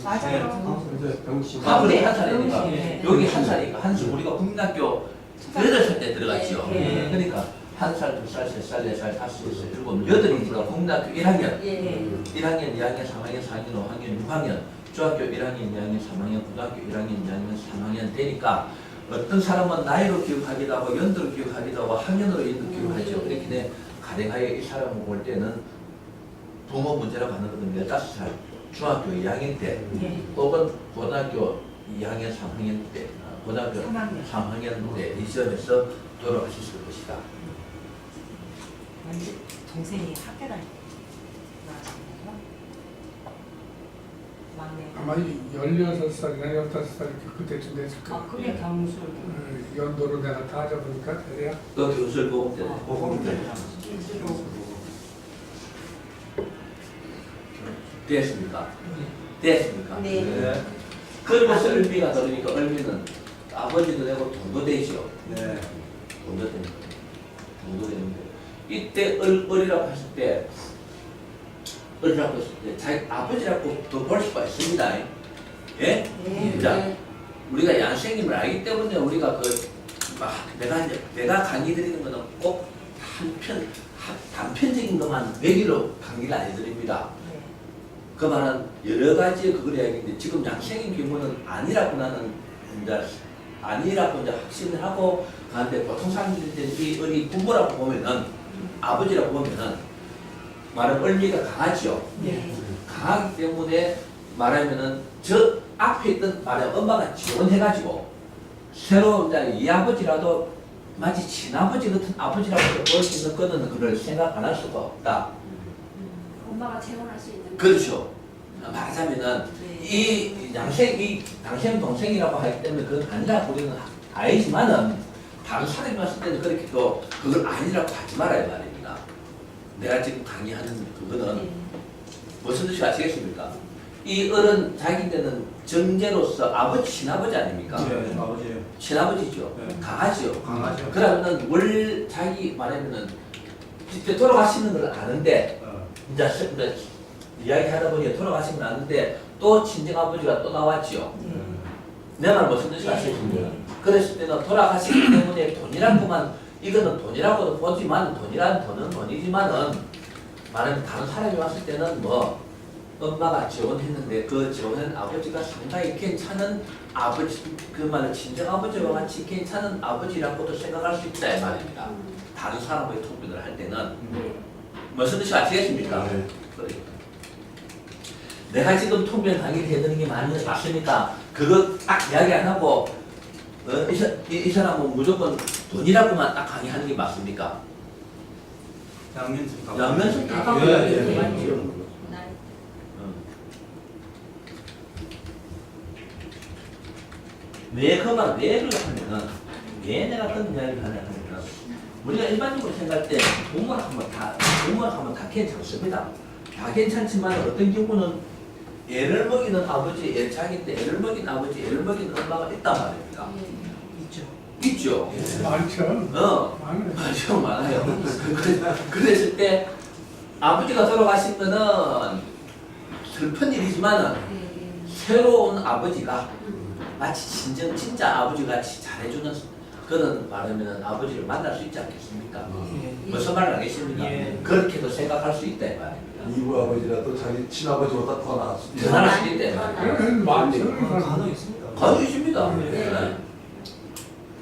맞아요. 그래 한 살이니까 네. 여기 한 살이니까 한 살. 우리가 국민학교 8살 때 들어갔죠. 네. 그러니까 1살, 2살, 3살, 4살, 5살, 7, 8이니까 국민학교 1학년, 예. 1학년, 2학년, 3학년, 4학년, 5학년, 6학년, 중학교 1학년, 2학년, 3학년, 고등학교 1학년, 2학년, 3학년 되니까 어떤 사람은 나이로 기억하기도 하고 연도로 기억하기도 하고 학년으로 기억하죠. 그렇게 가능하게 이 사람을 볼 때는 부모 문제라고 하는 것은 15살 중학교 2학년 때 혹은 고등학교 2학년, 3학년 때 고등학교 3학년 때 이 시점에서 돌아가셨을 것이다. 동생이 학교 다닐 때 나왔잖아요. 막내. 아마 16살이나 15살 그때쯤 됐을 거예요. 그게 경술. 연도로 내가 다 잡으니까 대략 그 교수를 보고 때 됐습니까? 됐습니까? 네. 그러면서 을미가 들으니까 을미는 아버지도 되고 돈도 되죠. 네. 돈도 됩니다. 돈도 됩니다. 이때 을이라고 했을 때 어리라고 했을 때 자기 아버지라고 더 볼 수가 있습니다. 예? 네. 자, 우리가 양생님을 알기 때문에 우리가 내가 강의 드리는 거는 꼭 단편적인 것만 외기로 강의를 안 해드립니다. 네. 그 말은 여러 가지 그걸 이야기인데 지금 양생인 경우는 아니라고 나는 이제 아니라고 이제 확신을 하고 가는데 보통 사람들이 우리 부모라고 보면은 아버지라고 보면은 말은 의미가 강하지요. 네. 강하기 때문에 말하면은 저 앞에 있던 말하면 엄마가 지원해가지고 새로 이제 이 아버지라도 마치 친아버지 같은 아버지라고 볼 수 있는 거는 그걸 생각 안 할 수가 없다. 엄마가 재혼할 수 있는. 그렇죠. 말하자면은 네. 이 양생 동생이라고 하기 때문에 그건 아니라 우리는 알지만은 다른 사람이 봤을 때는 그렇게 또 그걸 아니라고 하지 말아야 말입니다. 내가 지금 강의하는 그거는 네. 무슨 뜻이 아시겠습니까? 이 어른 자기들은 정제로서 아버지 친아버지 아닙니까? 네, 아버지예요. 친아버지죠. 네. 강하죠. 강하죠. 그러면은 월 자기 말하면은 그때 돌아가시는 걸 아는데 이제 이야기하다 보니 돌아가신 건 아는데 또 친정 아버지가 또 나왔지요. 내 말 무슨 뜻이 아시겠습니까? 그랬을 때는 돌아가시기 때문에 돈이라고만 이거는 돈이라고도 보지만 돈이란 돈은 돈이지만은 말하면 다른 사람이 왔을 때는 뭐 엄마가 지원했는데 그 지원한 아버지가 상당히 괜찮은 아버지 그 말은 친정 아버지와 같이 괜찮은 아버지라고도 생각할 수 있다 이 말입니다. 다른 사람과의 통변을 할 때는 네. 무슨 뜻이 아시겠습니까? 네. 그래. 내가 지금 통변 강의를 해드리는 게 맞습니까? 그거 딱 이야기 안 하고 이 사람은 무조건 돈이라고만 딱 강의하는 게 맞습니까? 양면성 다. 양면성 다 갖고 예, 있는 예, 게 예. 맞지요. 날. 왜 그만 왜를 하면은 왜 내가 그런 이야기를 하냐 하면은 우리가 일반적으로 생각할 때 부모라 하면 다 괜찮습니다. 다 괜찮지만 어떤 경우는 애를 먹이는 아버지, 자기인데 애를 먹이는 아버지, 애를 먹이는 엄마가 있단 말입니다. 있죠. 있죠. 많죠. 많아요. 아주 많아요. 그랬을 때 아버지가 돌아가시면은 슬픈 일이지만은 새로운 아버지가 마치 진짜 아버지 같이 잘해주는 그런 말하면은 아버지를 만날 수 있지 않겠습니까? 무슨 말을 하겠습니까? 예. 그렇게도 생각할 수 있다 이 말입니다. 이부 아버지라도 자기 친아버지보다 더 나을 수도 더 있어요. 나을 수 있다 이 말입니다. 그건 많죠. 가능 있습니다. 가능이십니다. 네. 네.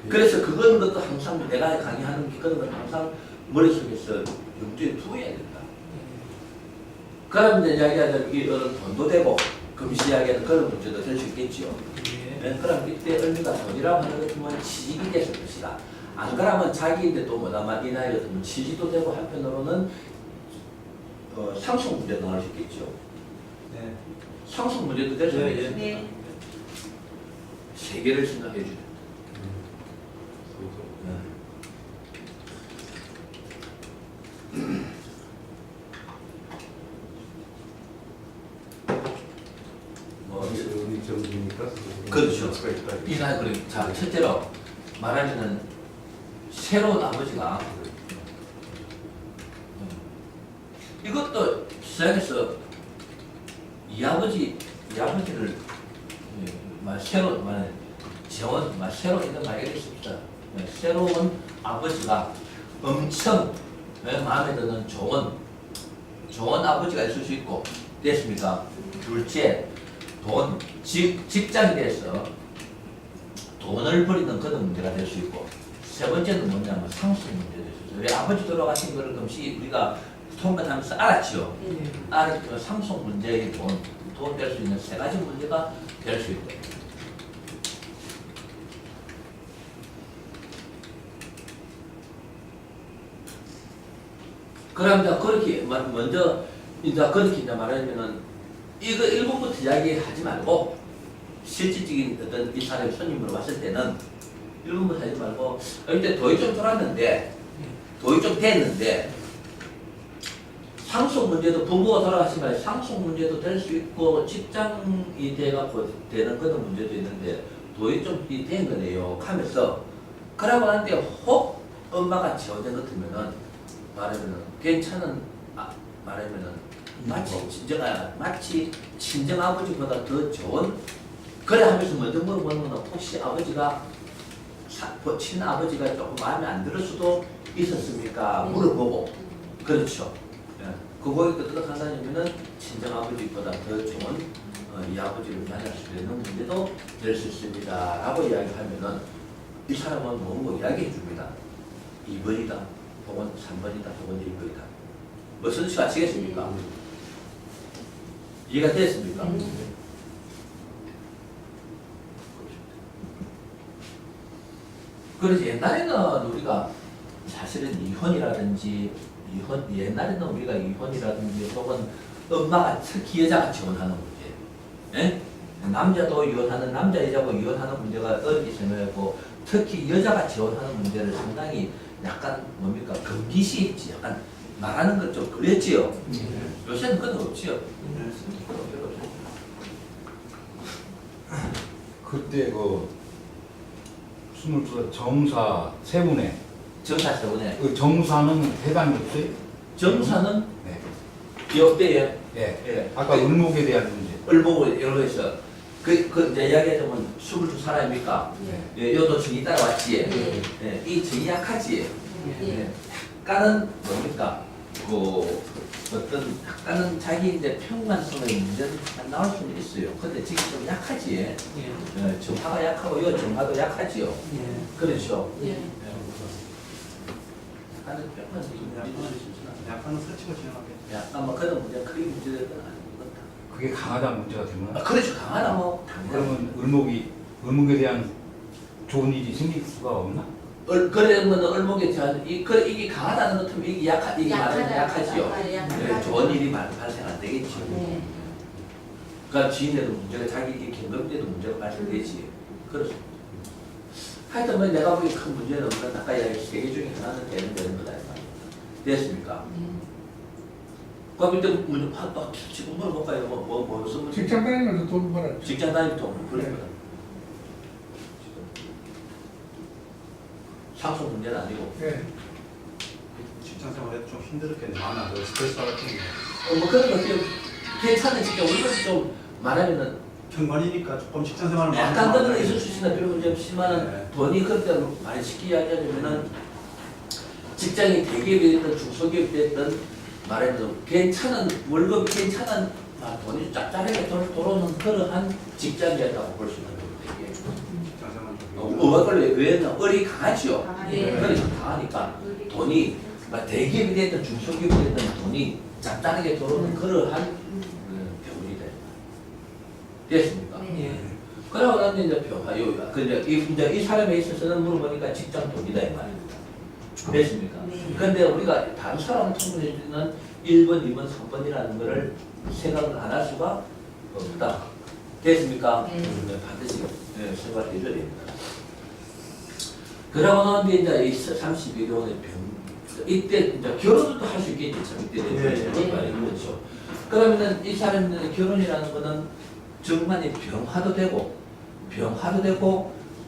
그래서 그건 것도 항상 내가 강의하는 그런 건 항상 머릿속에서 염두에 두어야 된다. 그러면 이제 이야기하자면 이 돈도 되고 금시 이야기하는 그런 문제도 될 수 있겠지요. 네, 그럼 이때 의미가 돈이라고 하는 것은 취직이 됐을 것이다. 안 그러면 자기인데 또 뭐나마 이 나이 같으면 취직도 되고 한편으로는 상속 문제도 나올 수 있겠죠. 네. 상속 문제도 될 수 네, 있겠죠. 네. 세 개를 생각해 주죠. 우리 정부니까 그렇죠. 수가 있다. 이날 그래. 자, 첫째로 말하면은 새로운 아버지가 이것도 시작해서 이 아버지를 새로 말 재원 새로 이런 말 얘기했습니다. 새로운 아버지가 엄청 마음에 드는 좋은 아버지가 있을 수 있고 됐습니까? 둘째 직장에 대해서 돈을 버리는 그런 문제가 될 수 있고 세 번째는 뭐냐면 상속 문제가 될 수 있어요. 우리 아버지 돌아가신 거를 금시 우리가 통과하면서 알았죠. 알았죠. 상속 문제의 돈 될 수 있는 세 가지 문제가 될 수 있고 그럼 이제 그렇게 먼저 이제 그렇게 이제 말하면은 이거 1번부터 이야기하지 말고 실질적인 어떤 이 사람이 손님으로 왔을 때는 1번부터 하지 말고 이제 돈이 좀 돌았는데 돈이 좀 됐는데 상속 문제도 부모가 돌아가시면 상속 문제도 될 수 있고 직장이 돼갖고 되는 그런 문제도 있는데 돈이 좀 된 거네요 하면서 그러고 난데 혹 엄마가 지원된 것 같으면은 말하면은 괜찮은 말하면은 마치 친정 아버지보다 더 좋은 그래 하면서 먼저 물어보는 건 혹시 아버지가 친아버지가 조금 마음에 안 들을 수도 있었습니까? 물어보고 그렇죠. 예. 그거에 끄떡한다면은 친정 아버지보다 더 좋은 이 아버지를 만날 수 있는 문제도 될 수 있습니다. 라고 이야기하면은 이 사람은 뭐뭐 이야기해 줍니다. 2번이다, 혹은 3번이다, 혹은 1번이다. 무슨 뜻이 아시겠습니까? 이해가 됐습니까? 그래서 옛날에는 우리가 사실은 이혼이라든지 옛날에는 우리가 이혼이라든지 혹은 엄마가 특히 여자가 지원하는 문제, 예? 남자도 이혼하는 남자 여자고 이혼하는 문제가 어렵게 생각하고 특히 여자가 지원하는 문제를 상당히 약간 뭡니까 금기시 있지 약간 말하는 것 좀 그랬지요. 요새는 그건 없지요. 그때 그 22살 정사 세 분에 정사 때문에 그 정사는 해당이 없어요? 정사는 네. 기업대에 예. 예. 아까 을목에 대한 문제. 을목을 이런 거에서 그 이제 이야기하자면 22살입니까? 네. 예, 요도 정이 따라왔지. 네. 예, 이 정이 약하지. 네. 예. 약간은 뭡니까? 그 어떤 약간은 자기 이제 평만성의 문제는 나올 수는 있어요. 근데 지금 좀 약하지. 예, 정화가 약하고 요 정화도 약하지요. 그렇죠. 예. 약간은 평만성이 문제가 있을 수 있으나 약간은 설치고 지나가게. 약간 뭐 그런 문제 크게 문제될 건 아닌 것 같다. 그게 강하다는 문제가 되면 아, 그렇죠. 강하다 뭐 당연히. 그러면 을목에 대한 좋은 일이 생길 수가 없나? 그러면 을목에 대한 이게 강하다는 것 같으면 이게 이게 말하면 약하지요. 네, 좋은 일이 발생 안 되겠죠. 네. 그러니까 지인에도 문제가 자기 경험 때도 문제가 발생되지. 그렇습니다. 하여튼 뭐 내가 보기 큰 문제는 없는 아까 이야기 세개 중에 하나는 되는 거다. 됐습니까? 그럼 이제 지금 물어볼까요? 무슨 문제? 직장 다니면서 돈 벌었죠. 직장 다닐 때 없는 그런 거다. 상속 문제는 아니고. 예. 직장 생활에 좀 힘들었겠네. 마음에 안 들어. 스트레스 받았겠네. 뭐 그런 거 좀 괜찮은 직장 우리가 좀 말하면은 평관이니까 조금 직장 생활을 많이 약간 하면 그런 있을 수 있으나 별로 문제 없지만은 네. 돈이 그때 많이 쉽게 이야기하자면은 직장이 대기업이 됐든 중소기업이 됐든 말하자면 괜찮은 월급 괜찮은 돈이 짭짤하게 돌아오는 그러한 직장이었다고 볼 수 있는 거예요. 직장 생활 좀 의학을 왜냐면 을이 강하지요. 네. 그러니까 강하니까 돈이 막 대기업이 됐든 중소기업이 됐든 돈이 짭짤하게 들어오는 그러한 배우이 돼. 됐습니까? 네. 그러고 나서 이제 표하요. 근데 이 사람에 있어서는 물어보니까 직장 돈이다 이 말입니다. 됐습니까? 네. 근데 우리가 다른 사람을 통해 주는 1번, 2번, 3번이라는 거를 생각을 안 할 수가 없다. 됐습니까? 네. 반드시 생각해 줘야 됩니다. 그러고 나서 이제 이 32개월의 이때 이제 결혼도 할 수 있겠죠. 참 이때 되면 그렇죠. 그러면은 이 사람들의 결혼이라는 거는 정말이 병화도 되고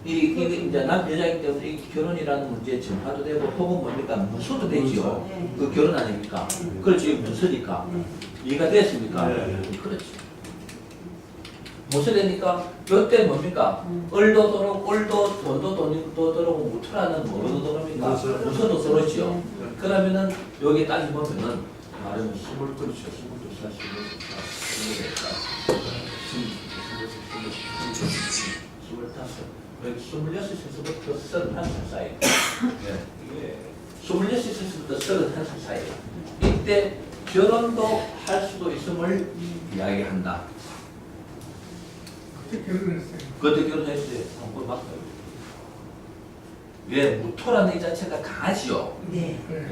이게 이제 여자이기 때문에 이 결혼이라는 문제에 정화도 되고 혹은 뭡니까 문서도 되지요. 네. 그 결혼 아닙니까? 그렇지 문서니까 이해가 됐습니까? 그렇지. 무엇이 되니까 이때 뭡니까? 을도 들어오고 꼴도 돈도 들어오고 무토라는 뭐도 들어옵니까? 무서도 들어오죠. 그러면은 여기 따지보면은 말하면 22살, 26세부터 31살 사이. 26세부터 31살 사이. 이때 결혼도 할 수도 있음을 이야기한다. 그때 결혼했어요. 그때 결혼했어요. 한번 바꿔요. 왜 무토라는 이 자체가 강하지요. 네. 그래.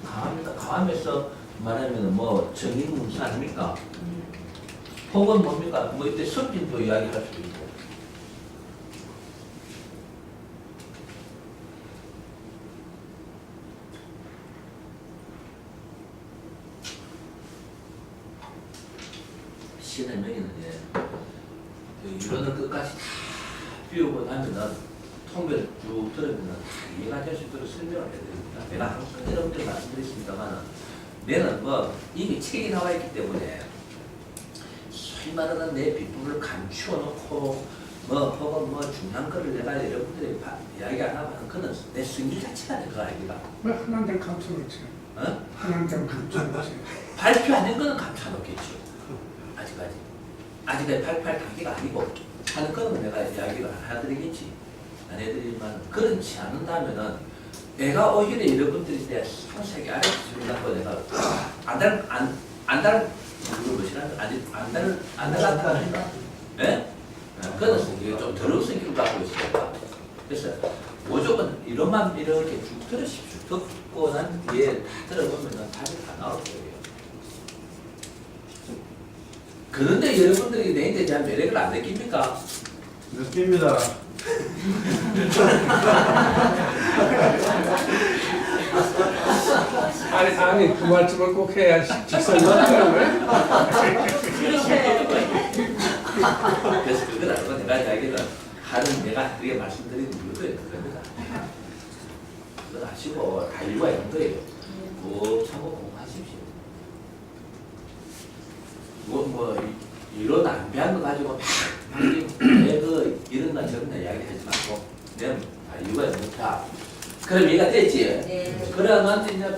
강합니다. 강하면서 말하면 뭐 정인문사 아닙니까? 혹은 뭡니까? 뭐 이때 선진도 이야기할 수도 있고. 신의 명예는 이론을 끝까지 다 비우고 나면은 통계를 쭉 들으면은 다 이해가 될 수 있도록 설명을 해야 됩니다. 내가 항상 여러분들 말씀드렸습니다만은 내는 뭐 이미 책이 나와 있기 때문에 소위 말하는 내 빗부를 감추어 놓고 뭐 혹은 뭐 중요한 거를 내가 여러분들이 이야기 안 하고 하는 그는 내 승질 자체가 내가 아니라 왜 하나님 감춰놓지? 어? 하나님 감춰놓지? 발표 안 된 거는 감춰놓겠죠. 아직까지 발표할 단계가 아니고 하는 거는 내가 이야기를 해드리겠지. 안 해드리지만 그렇지 않는다면은 내가 오히려 여러분들이 내 상세하게 알려주려고 내가 안달 안달한다니까. 예? 그런 성격이 좀 더러운 성격을 갖고 있어요. 그래서 무조건 이런만 이렇게 쭉 들으십시오. 듣고 난 뒤에 다 들어보면은 답이 다 나올 거예요. 그런데 여러분들이 내인에 대한 매력을 안 느낍니까? 느낍니다. 아니 그 말씀을 꼭 해야 직선이 맞는 거예요? 그래서 그걸 알고 내가 이야기를 하는 내가 그렇게 말씀드리는 이유도 그겁니다. 그걸 아시고 다 이유가 있는 거예요. 꼭 참고 공부하십시오. 이런 안 배한 거 가지고 그 이런 날 저런 날 이야기하지 말고 내가 다 이유가 있는 다. 그럼 이해가 됐지? 네. 그래 나한테 이제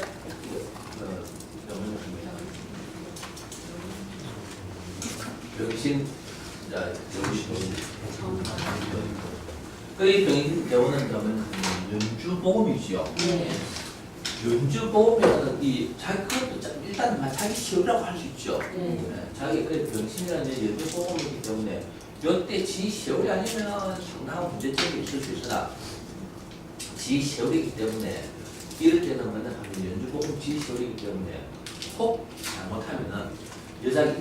병신 그이 병신 배우는 점은 연주 보험이지요. 네. 연주 보험에는 이 자기 그것도 일단 자기 시험이라고 할 수 있죠. 네. 자기 그 병신이라는 연주 보험이기 때문에 이때 지 시험이 아니면 상당한 문제점이 있을 수 있으나 지 시험이기 때문에 이럴 때는 뭐냐 하면 연주 보험 지 시험이기 때문에 혹 잘못하면은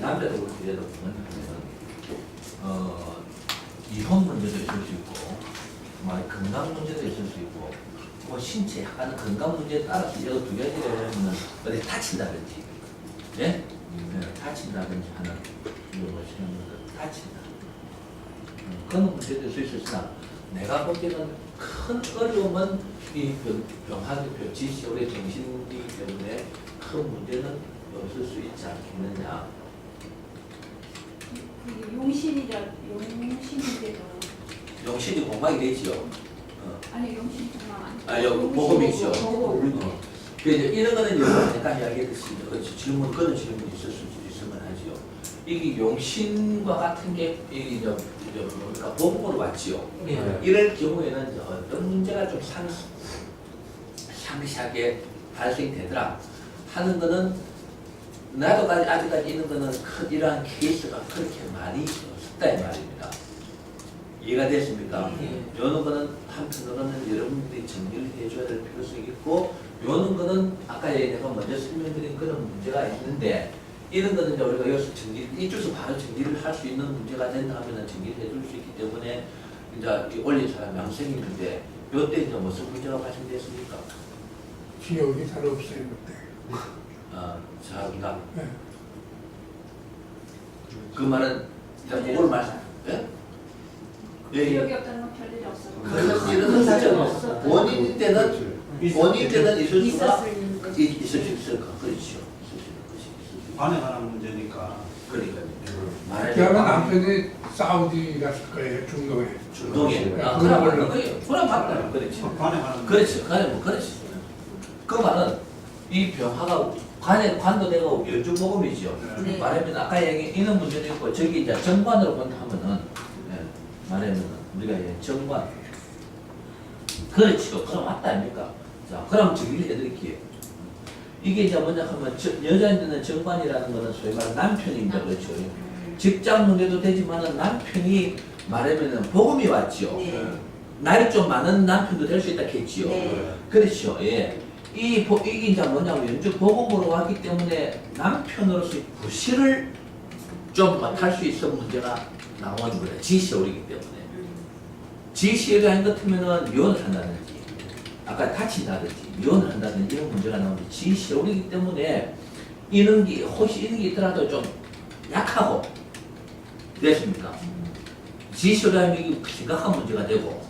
남자도 그렇고 여자도 그렇고 이혼 문제도 있을 수 있고, 건강 문제도 있을 수 있고, 뭐 신체 약간 건강 문제에 따라서 이거 두 가지를 하면은 어디 다친다든지, 예? 다친다든지 하는 이런 것을 다친다. 그런 문제도 있을 수 있으나 내가 볼 때는 큰 어려움은 이 병하기 지시오의 정신이기 때문에 큰 문제는 없을 수 있지 않겠느냐. 용신인데도 용신이 공방이 되지요. 아니 용신 정말 아, 여기 보험이죠. 보험. 그래서 이런 거는 내가 이야기했듯이 질문 그런 질문이 있으면 하지요. 이게 용신과 같은 게 이게 뭡니까 보험으로 왔지요. 이럴 경우에는 어떤 문제가 좀 상시하게 발생되더라 하는 거는 나도 아직까지 이런 거는 이러한 케이스가 그렇게 많이 없다 이 말입니다. 이해가 됐습니까? 요는 거는 한편으로는 여러분들이 정리를 해줘야 될 필요성이 있고 요는 거는 아까 내가 먼저 설명드린 그런 문제가 있는데 이런 거는 이제 우리가 여기서 이쪽에서 바로 정리를 할 수 있는 문제가 된다 하면 정리를 해줄 수 있기 때문에 이제 올린 사람 양성이 있는데 요때 이제 무슨 문제가 발생됐습니까? 기억이 잘 없어요 그때. 잘한다. 네. 그 말은 그걸 말씀. 예? 기억이 없다는 건 별일이 없어. 그런 일은 사실 본인 때는 있을 수가 있을 수 있을 거 그렇죠. 관에 관한 문제니까. 그러니까요. 그러면 남편이 사우디 갔을 거예요 중동에. 중동에. 네, 그럼 그건 맞는 원래 거예요. 그럼 맞다. 그렇지. 관에 관한 그렇지. 그렇지. 그 말은 이 병화가 관도 내가 연주 보험이죠. 네. 말하면 아까 얘기하는 문제도 있고 저기 이제 정관으로 본다 하면은 말하면 우리가 정관 그렇죠. 그럼 맞다 아닙니까? 자, 그럼 정리를 해드릴게요. 이게 이제 뭐냐 하면 여자한테는 정관이라는 거는 소위 말하는 남편입니다. 그렇죠. 직장 문제도 되지만은 남편이 말하면은 복음이 왔죠. 네. 나이 좀 많은 남편도 될 수 있다 했지요. 네. 그렇죠. 예. 이게 이제 뭐냐면 연주 복음으로 왔기 때문에 남편으로서의 부실을 좀 맡을 수 있어 문제가 나오는 거예요. 지시오리기 때문에. 지시오리 아닌 것 같으면은 이혼을 한다든지, 아까 다친다든지, 이혼을 한다든지 이런 문제가 나오는데 지시오리기 때문에 이런 게 혹시 이런 게 있더라도 좀 약하고 그랬습니까? 지시오리 하면 이게 심각한 문제가 되고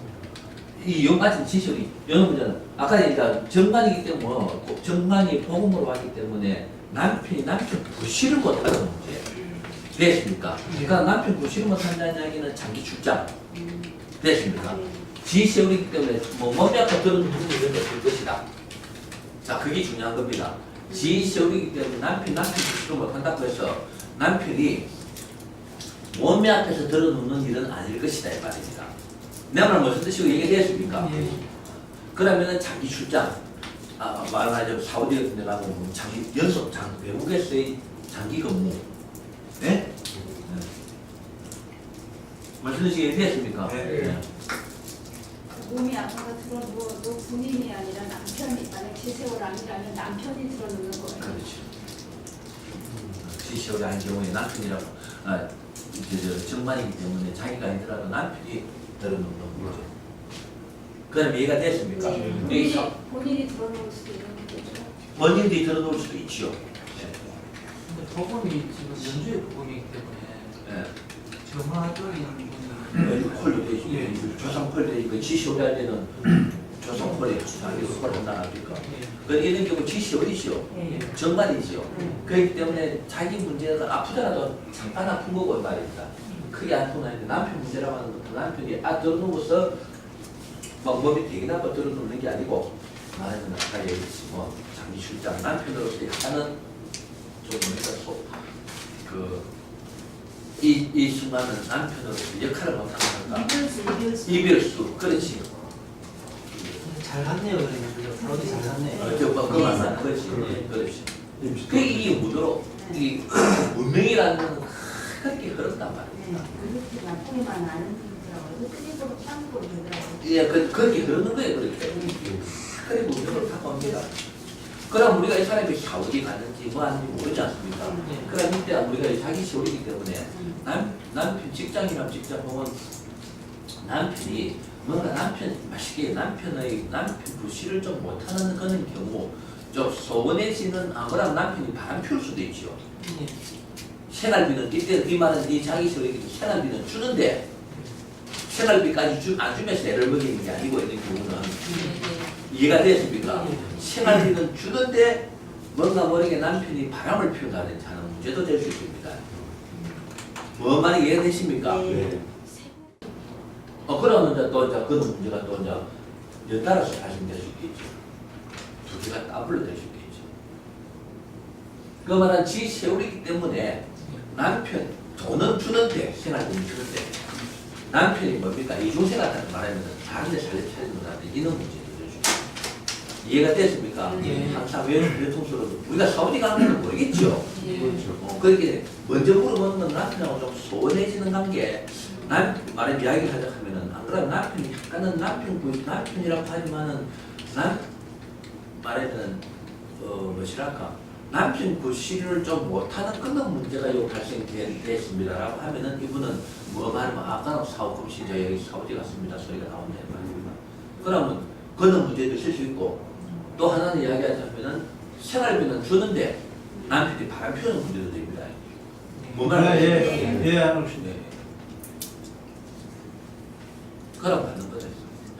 이 이혼 같은 지시오리 이런 문제는 아까 얘기한 정관이기 때문에 정관이 복음으로 왔기 때문에 남편이 남편 부실을 못하는 문제. 됐습니까? 그러니까 남편 부실을 못한다는 이야기는 장기 출장. 됐습니까? 지 세월이기 때문에 뭐 몸이 아파 들은 누구 이런 게 없을 것이다. 자, 그게 중요한 겁니다. 지 세월이기 때문에 남편 부실을 못한다고 해서 남편이 몸이 앞에서 들어눕는 일은 아닐 것이다 이 말입니다. 내 말 무슨 뜻이고 얘기되었습니까? 그러면은 장기 출장, 말하자면 사우디 같은 데 가면 장기 연속 외국에서의 장기 근무, 네? 무슨 뜻이 얘기되었습니까? 네. 몸이 아파서 들어도 본인이 아니라 남편이 만약 지세월 아니라면 남편이 들어놓는 거예요. 그렇죠. 지시월이 아닌 경우에 남편이라고 정반이기 때문에 자기가 아니더라도 남편이 들어놓는 거죠. 그럼 이해가 됐습니까? 네. 여기서 본인이 들어놓을 수도 있는 거죠. 본인들이 들어놓을 수도 있죠. 근데 복음이 지금 연주의 복음이기 때문에 정화적인 분이 콜도 되지. 조상 콜도 있고 지시월이 할 때는 조상 콜에 자기 콜 한다는 거니까. 그 이런 경우 지시월이죠. 정반이죠. 그렇기 때문에 자기 문제가 아프더라도 잠깐 아픈 거고 이 말입니다. 크게 아픈 건 아닌데 남편 문제라고 하는 것도 남편이 들어놓고서 막 몸이 되게 나빠 들어놓는 게 아니고 말하자면 아까 얘기했지 뭐 장기 출장 남편으로서 하는 좀 뭡니까 이 순간은 남편으로서 역할을 못하는 건가 이별수 그렇지 잘 갔네요. 그러면 사우디 잘 갔네. 그거 맞나 그렇지 그렇지 이게 무도로 이 문명이라는 건 그렇게 흐른단 말입니다. 그렇게 나쁘게만 아는 분들하고 틀리도록 참고 되더라고요. 예, 그렇게 그러는 거예요, 그렇게. 그래, 문제를 다 겁니다. 그럼 우리가 이 사람이 사우디 갔는지 뭐 하는지 모르지 않습니까? 그럼 이때 우리가 자기 시월이기 때문에 남편 직장이나 직장 보면 남편이 뭔가 남편 부실을 좀 못하는 그런 경우 좀 소원해지는 그럼 남편이 바람 피울 수도 있죠. 생활비는 이때 이 말은 이 자기 시월이기 때문에 생활비는 주는데 생활비까지 안 주면서 애를 먹이는 게 아니고 있는 경우는 이해가 됐습니까? 생활비는 주는데 뭔가 모르게 남편이 바람을 피운다는 하는 문제도 될 수 있습니다. 뭐 말이 이해되십니까? 네. 그러면 이제 또 이제 그런 문제가 또 이제 연달아서 발생될 수 있겠죠. 두 개가 더블로 될 수 있겠죠. 그 말은 지 세월이기 때문에 남편 돈은 주는데 생활비는 주는데 남편이 뭡니까? 이중생활한다는 말하면 다른 데 차리는 것한테 이런 문제도 될 수 있어요. 이해가 됐습니까? 항상 외통수로 우리가 사우디 가는 건 모르겠죠. 그렇게 먼저 물어보는 건 남편하고 좀 소원해지는 관계. 말하면 이야기를 하자 하면은 안 그러면 남편이 약간은 남편이라고 하지만은 말하면 뭐시랄까 남편 부실을 좀 못하는 그런 문제가 요 발생됐습니다라고 하면은 이분은 뭐 말하면 아까는 사업금시 저 여기 사우디 갔습니다 소리가 나온다 말입니다. 그러면 그런 문제도 있을 수 있고 또 하나는 이야기하자면은 생활비는 주는데 남편이 바람 피우는 문제도 됩니다. 뭐 말하면 예. 그럼 받는 거죠.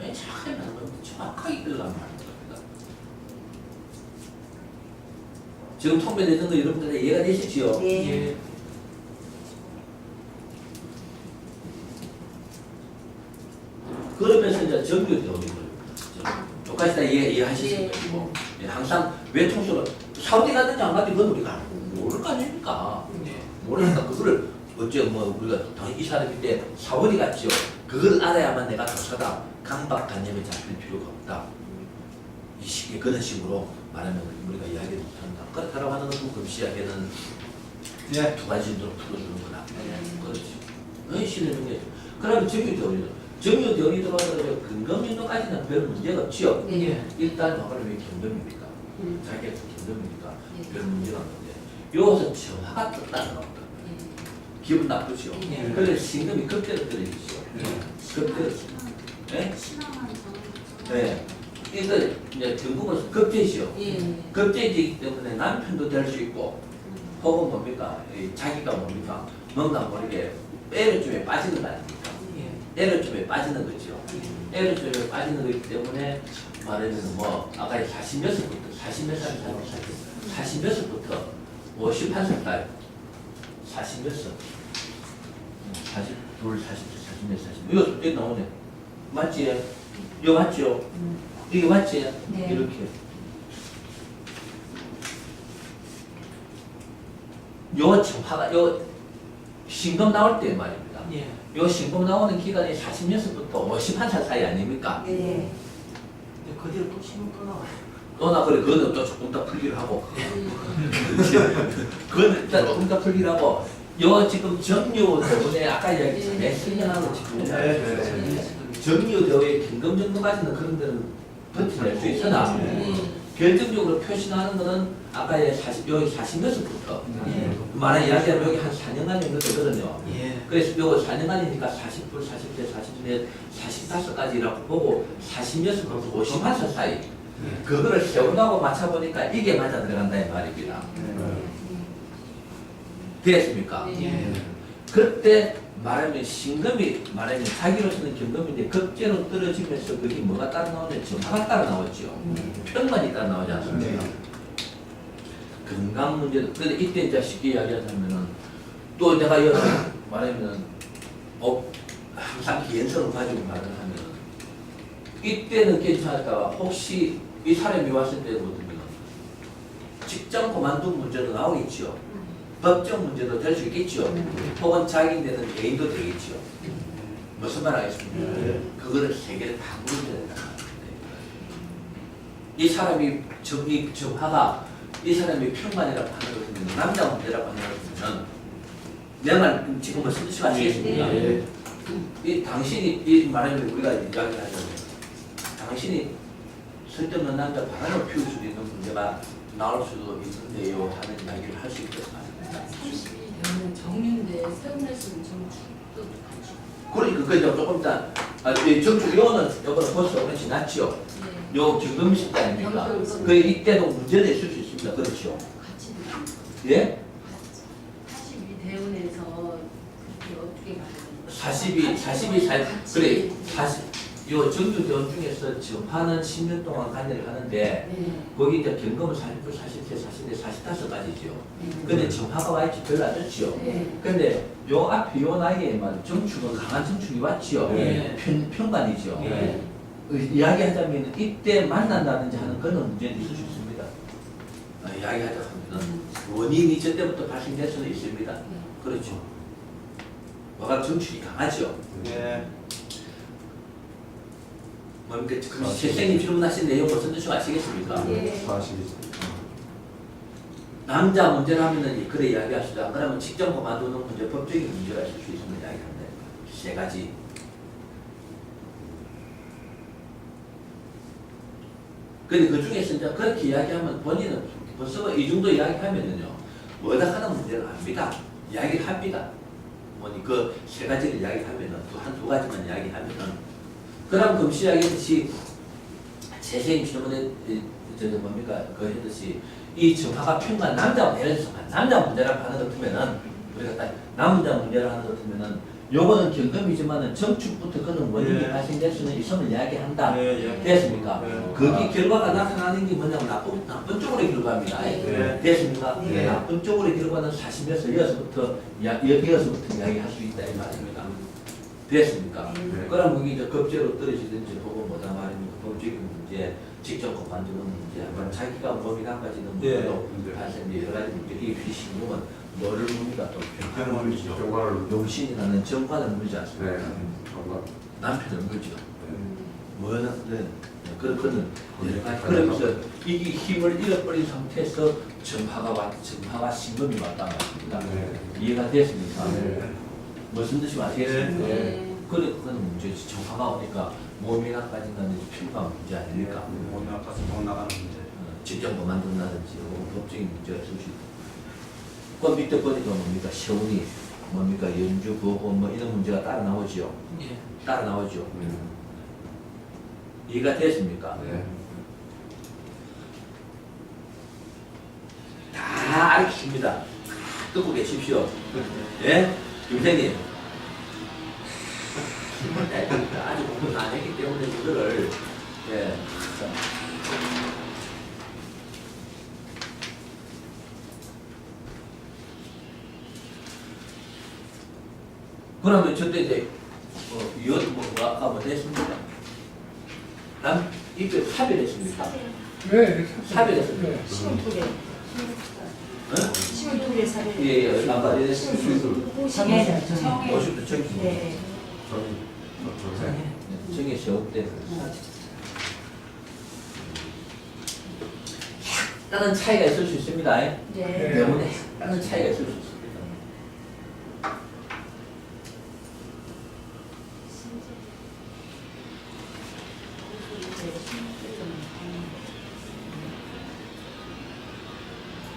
정확하게 받는 겁니다. 정확하게 끌어가면 받는 겁니다. 지금 통배되는 거 여러분들 이해가 되시지요? 네. 그러면서 이제 정규 들어오는 거예요. 똑같이 다 이해하실 수 있고 항상 외통수로 사우디 가든지 안 가든지 그건 우리가 모를 거 아닙니까? 모르니까 그거를 어째 뭐 우리가 이 사람인데 사우디 갔죠. 그걸 알아야만 내가 도사다. 강박관념에 잡힐 필요가 없다. 그런 식으로 말하면 우리가 이야기를 못한다. 그렇다고 하는 것은 금시하게는 두 가지 정도로 풀어주는 거다. 그렇지. 신의 중에. 그러면 정유 대원이 들어와서 근검인도까지는 별 문제가 없지요. 일단 말하면 경금입니까? 자기가 경금입니까? 별 문제가 없는데 여기서 정화가 떴다는 겁니다. 기분 나쁘죠. 그래서 신금이 급대로 떨어지죠. 급대로. 네? 네. 이거 이제 경금은 급제죠. 급제이기 때문에 남편도 될 수 있고, 혹은 뭡니까? 자기가 뭡니까? 뭔가 모르게 에러쯤에 빠지는 거 아닙니까? 에러쯤에 빠지는 거죠. 에러쯤에 빠지는 거기 때문에 말하면 뭐 아까 40몇 살부터 51살 딸 40몇 살 42, 40, 40몇, 40 이거 여기 나오네 맞지? 이거 맞죠? 이게 맞지? 네. 이렇게 요 정파가 요 신금 나올 때 말입니다. 예. 요 신금 나오는 기간이 40년서부터 51살 사이 아닙니까? 네. 근데 그 뒤로 또 신문 또 나와요. 너나 그래 그거는 또 조금 더 풀기를 하고 그거는 일단 조금 더 풀기를 하고 요 지금 정유 때문에 아까 이야기했던 매수년하고 지금 정유 대우의 긴금 정도까지는 그런 데는 버텨낼 수 있으나 결정적으로 표시하는 거는 아까 여기 40년서부터 만약 이야기하면 여기 한 4년간 정도 되거든요. 예. 그래서 요거 4년간이니까 40불, 40대, 40대, 45까지라고 보고 40년서부터 51살 사이 그거를 세운다고 맞춰보니까 이게 맞아 들어간다 이 말입니다. 됐습니까? 예. 그때 말하면 신금이 말하면 자기로서는 경금인데 급제로 떨어지면서 그게 뭐가 따라 나오냐 정화가 따라 나왔죠. 편만이 따라 나오지 않습니까? 건강 문제도 근데 이때 이제 쉽게 이야기하자면은 또 내가 여기 말하면 항상 기현성을 가지고 말을 하면 이때는 괜찮을까 혹시 이 사람이 왔을 때 보면 직장 그만둔 문제도 나오겠죠. 법적 문제도 될 수 있겠죠. 혹은 자기네는 개인도 되겠죠. 무슨 말 하겠습니까? 그거를 세 개를 다 물어야 된다. 이 사람이 이 정화가 이 사람이 평만이라고 하는 것은 남자 문제라고 하는 것은 내 말 지금 무슨 뜻이 아시겠습니까? 이 당신이 이 말하면 우리가 이야기하자면 당신이 쓸데없는 남자 바람을 피울 수도 있는 문제가 나올 수도 있는데요 하는 이야기를 할 수 있겠습니다. 32 되면 정윤대 세운날수는 정축도 같이. 그러니까 그 조금 더 정축 요거는 벌써 오래 지났죠. 예. 요 경금 시대 아닙니까? 경금. 그 이때도 문제가 있을 수 있습니다. 그렇죠? 같이. 예? 42 대운에서 그렇게 어떻게 가야 42 살 그래 40 요 정규 대원 중에서 전파는 10년 동안 관여를 하는데 네. 거기 이제 경금은 40대, 40대, 40대, 45까지죠. 근데 전파가 와있지 별로 안 좋죠. 네. 근데 요 앞에 요 나이에만 정축은 강한 정축이 왔죠. 네. 편관이죠. 네. 이야기하자면 이때 만난다든지 하는 그런 문제는 있을 수 있습니다. 이야기하자 하면은 원인이 저 때부터 발생될 수는 있습니다. 그렇죠. 와가 정축이 강하죠. 예. 뭡니까? 그 선생님 질문하신 내용 무슨 뜻인지 아시겠습니까? 예. 40이죠. 남자 문제라면은 그래 이야기할 수도 안 그러면 직접 그만두는 문제, 법적인 문제가 있을 수 있으면 이야기한다. 세 가지. 근데 그 중에서 이제 그렇게 이야기하면 본인은 벌써 이 정도 이야기하면은요, 뭐다 하는 문제는 압니다. 이야기를 합니다. 뭐니 그 세 가지를 이야기하면은 한 두 가지만 이야기하면은. 그럼 금시 이야기했듯이 재생님 질문에 뭡니까 그 했듯이 이 정화가 평간 남자 예를 들어서 남자 문제라고 하는 것 같으면은 우리가 딱 남자 문제라고 하는 것 같으면은 요거는 경금이지만은 정축부터 그런 원인이 네. 발생될 수는 있음을 이야기한다. 네. 됐습니까? 네. 거기 결과가 나타나는 게 뭐냐면 나쁜 쪽으로 결과입니다. 네. 됐습니까? 네. 나쁜 쪽으로 결과는 40에서 여기서부터 이야기할 수 있다 이 말입니다. 됐습니까? 네. 그럼 그게 이제 급제로 떨어지든지 혹은 뭐다 말입니까? 법적인 문제, 직접 만드는 문제, 자기가 몸이 나빠지는 문제도 발생 여러 가지 문제. 이 휘신금은 뭐를 묻니까 또 병원이죠. 경과를 용신이라는 정관을 물지 않습니까? 네. 경과. 남편을 물죠. 뭐는 그거는 그러면서 이게 힘을 잃어버린 상태에서 정화가 신금이 왔다 말입니다. 네. 이해가 됐습니까? 네. 무슨 뜻이 아시겠습니까? 네. 그건 문제지. 정화가 오니까 몸이 나빠진다는 필요한 문제 아닙니까? 몸이 아파서 돈 나가는 문제. 직접 그만둔다든지 혹은 법적인 문제가 있을 수 있고. 그 밑에 보니까 뭡니까? 세운이 뭡니까? 연주, 보호 뭐 이런 문제가 따라 나오죠. 예. 따라 나오죠. 이해가 됐습니까? 네. 다 알겠습니다. 듣고 계십시오. 예? 김생님. 아직 공부를 안 했기 때문에 이거를, 예. 그러면 저때 이제 위원 뭐 아까 뭐 됐습니까? 남 입에 사별했습니까? 네, 사별했습니다. 네. 12개. 응? 12개 사례. 예, 남발이 됐습니다. 정해져, 정해. 50도 저기 네. 저기 세웠대. 다른 차이가 있을 수 있습니다. 네. 때문에 다른 차이가 있을 수 있습니다.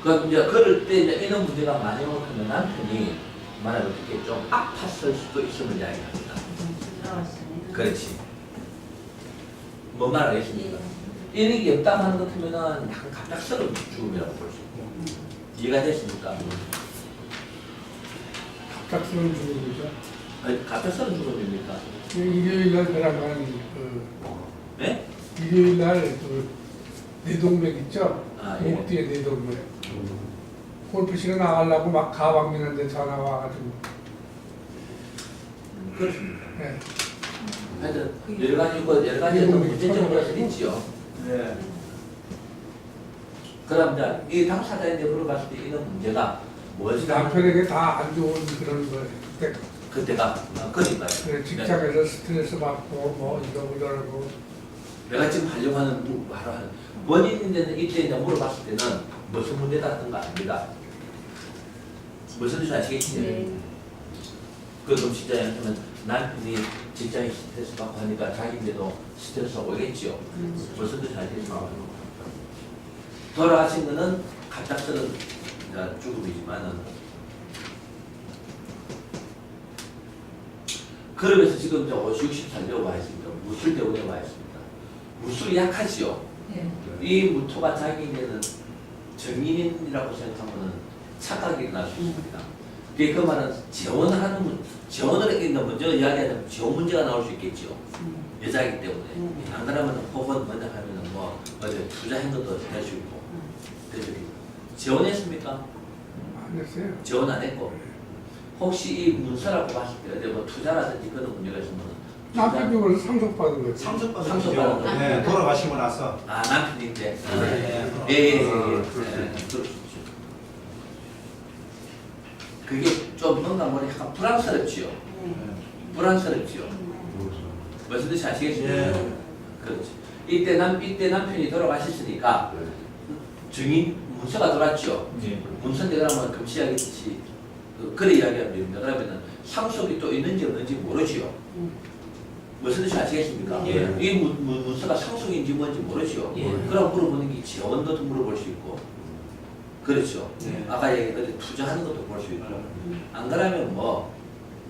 그 이제 그럴 때 이제 이런 문제가 많이 오면 남편이 말하면 어떻게 좀 아팠을 수도 있음을 이야기합니다. 그렇지. 뭔 말 알겠습니까? 이런 게 없다고 하는 것 같으면은 약간 갑작스러운 죽음이라고 볼 수 있고. 이해가 됐습니까? 갑작스러운 죽음이죠. 아니, 갑작스러운 죽음입니까? 일요일 날 들어가는 네? 일요일 날그 내동맥 있죠? 아, 예. 목 뒤에 내동맥. 골프 치러 나가려고 막 가방 미는데 전화 와가지고. 그렇습니다. 네. 하여튼 여러 가지 어떤 문제점은 것이 있지요. 네. 그럼 이제 이 당사자한테 물어봤을 때 이런 문제가 무엇이다? 남편에게 다 안 좋은 그런 거예요. 그때가 그러니까요. 그래, 직장에서 스트레스 받고 뭐 이러고 저러고. 내가 지금 하려고 하는 바로 하는 원인인데는 이때 이제 물어봤을 때는 무슨 문제다 했던 거 아닙니다. 무슨 뜻인지 아시겠지? 네. 그럼 진짜 하면 남편이 직장에 스트레스 받고 하니까 자기인데도 스트레스가 오겠지요. 무슨 뜻인지 아시겠습니까? 돌아가신 거는 갑작스러운 죽음이지만은 그러면서 지금 이제 60살에 와 있습니다. 무술대원에 와 있습니다. 무술이 약하지요. 네. 이 무토가 자기에게는 정인이라고 생각하면 착각이 일어날 수 있습니다. 그 말은 재혼을 하는 재혼을 했겠는데 먼저 이야기하자면 재혼 문제가 나올 수 있겠죠. 여자이기 때문에. 안 그러면 혹은 먼저 하면 뭐 어제 투자한 것도 될 수 있고. 그죠? 재혼했습니까? 안 했어요. 재혼 안 했고. 혹시 이 문서라고 봤을 때 어디 뭐 투자라든지 그런 문제가 있으면 남편 쪽으로 상속받은 거죠. 상속받은 상속받은 거죠. 거. 네, 돌아가시고 나서. 아 남편인데. 네. 예. 그럴 수 그럴 수 있죠. 그게 좀 뭔가 뭐래 약간 불안스럽지요. 불안스럽지요. 무슨 뜻이 아시겠습니까? 예. 그렇지. 이때 남편이 돌아가셨으니까 증인 문서가 돌았죠. 문서인데 그러면 금시하겠지. 그래 이야기하면 됩니다. 그러면은 상속이 또 있는지 없는지 모르지요. 무슨 뜻이 아시겠습니까? 예. 이 문서가 상속인지 뭔지 모르지요. 그럼 물어보는 게 재원도 물어볼 수 있고. 그렇죠. 예. 아까 얘기했듯이 투자하는 것도 볼 수 있고. 안 그러면 뭐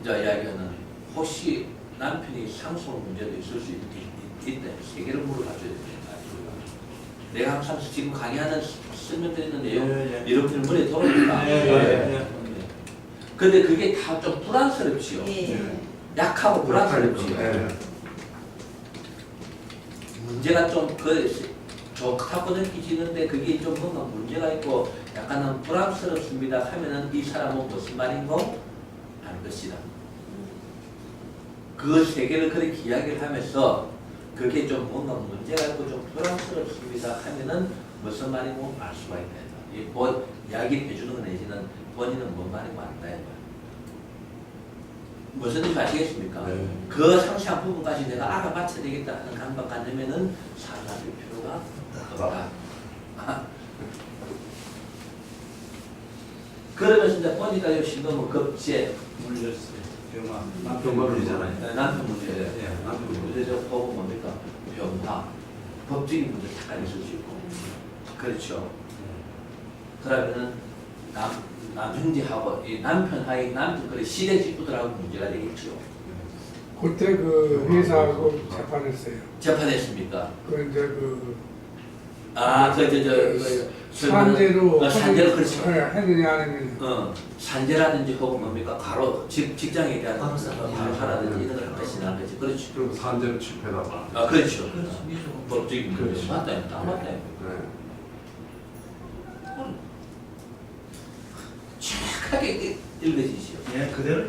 이제 이야기하는 혹시 남편이 상속 문제도 있을 수 있다. 세 개를 물어봐줘야 됩니다. 내가 항상 지금 강의하는 설명드리는 내용 여러분들 머리에 들어옵니다. 근데 그게 다 좀 불안스럽지요. 예. 약하고 불안스럽지요. 네. 문제가 좀 좋다고 느끼지는데 그게 좀 뭔가 문제가 있고 약간은 불안스럽습니다 하면은 이 사람은 무슨 말인고 알 것이다. 그 세 개를 그렇게 이야기를 하면서 그게 좀 뭔가 문제가 있고 좀 불안스럽습니다 하면은 무슨 말인고 알 수가 있다. 이야기를 해주는 거 내지는 본인은 뭔 말인고 안다. 무슨 뜻인지 아시겠습니까? 네. 그 상세한 부분까지 내가 알아맞혀야 되겠다 하는 감각가 되면은 살아갈 필요가 없다. 그러면서 이제 보니까 요 신동은 급제 물렸어요. 병화. 남편 문제잖아요. 남편 문제, 예. 남편 문제적 혹은 뭡니까 병화, 법적인 문제 잠깐 있을 수 있고, 그렇죠. 그러면은 남형제하고 이 남편하고 남편 그래 시댁 식구들하고 문제가 되겠죠. 그때 그 회사하고 재판했어요. 재판했습니까? 그 이제 그 산재로 산재로 그렇죠. 했느냐 안 했느냐. 산재라든지 혹은 뭡니까 가로 직장에 대한 가로사라든지 이런 걸 다시 나는 거지. 그렇죠. 그럼 산재로 집회다가. 아 그렇죠. 법적인 문제 그렇죠. 맞다, 딱 맞다. 네. 정확하게 읽어지시오. 예, 그대로.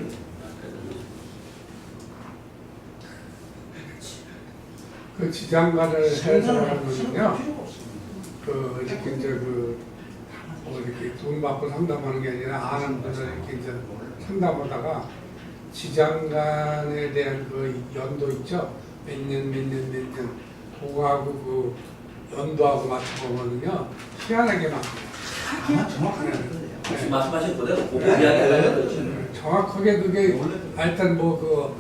그 지장간을 해설하면요, 필요가 없습니다. 그 이렇게 이제 뭐 이렇게 돈 받고 상담하는 게 아니라 아는 분들 이렇게 이제 상담하다가 지장간에 대한 그 연도 있죠, 몇 년 그거하고 그 연도하고 맞춰보면요 희한하게 많아요. 정확하게 네. 그래요. 혹시 말씀하신 그대로 그거 이야기하려면 정확하게 그게 하여튼 뭐 그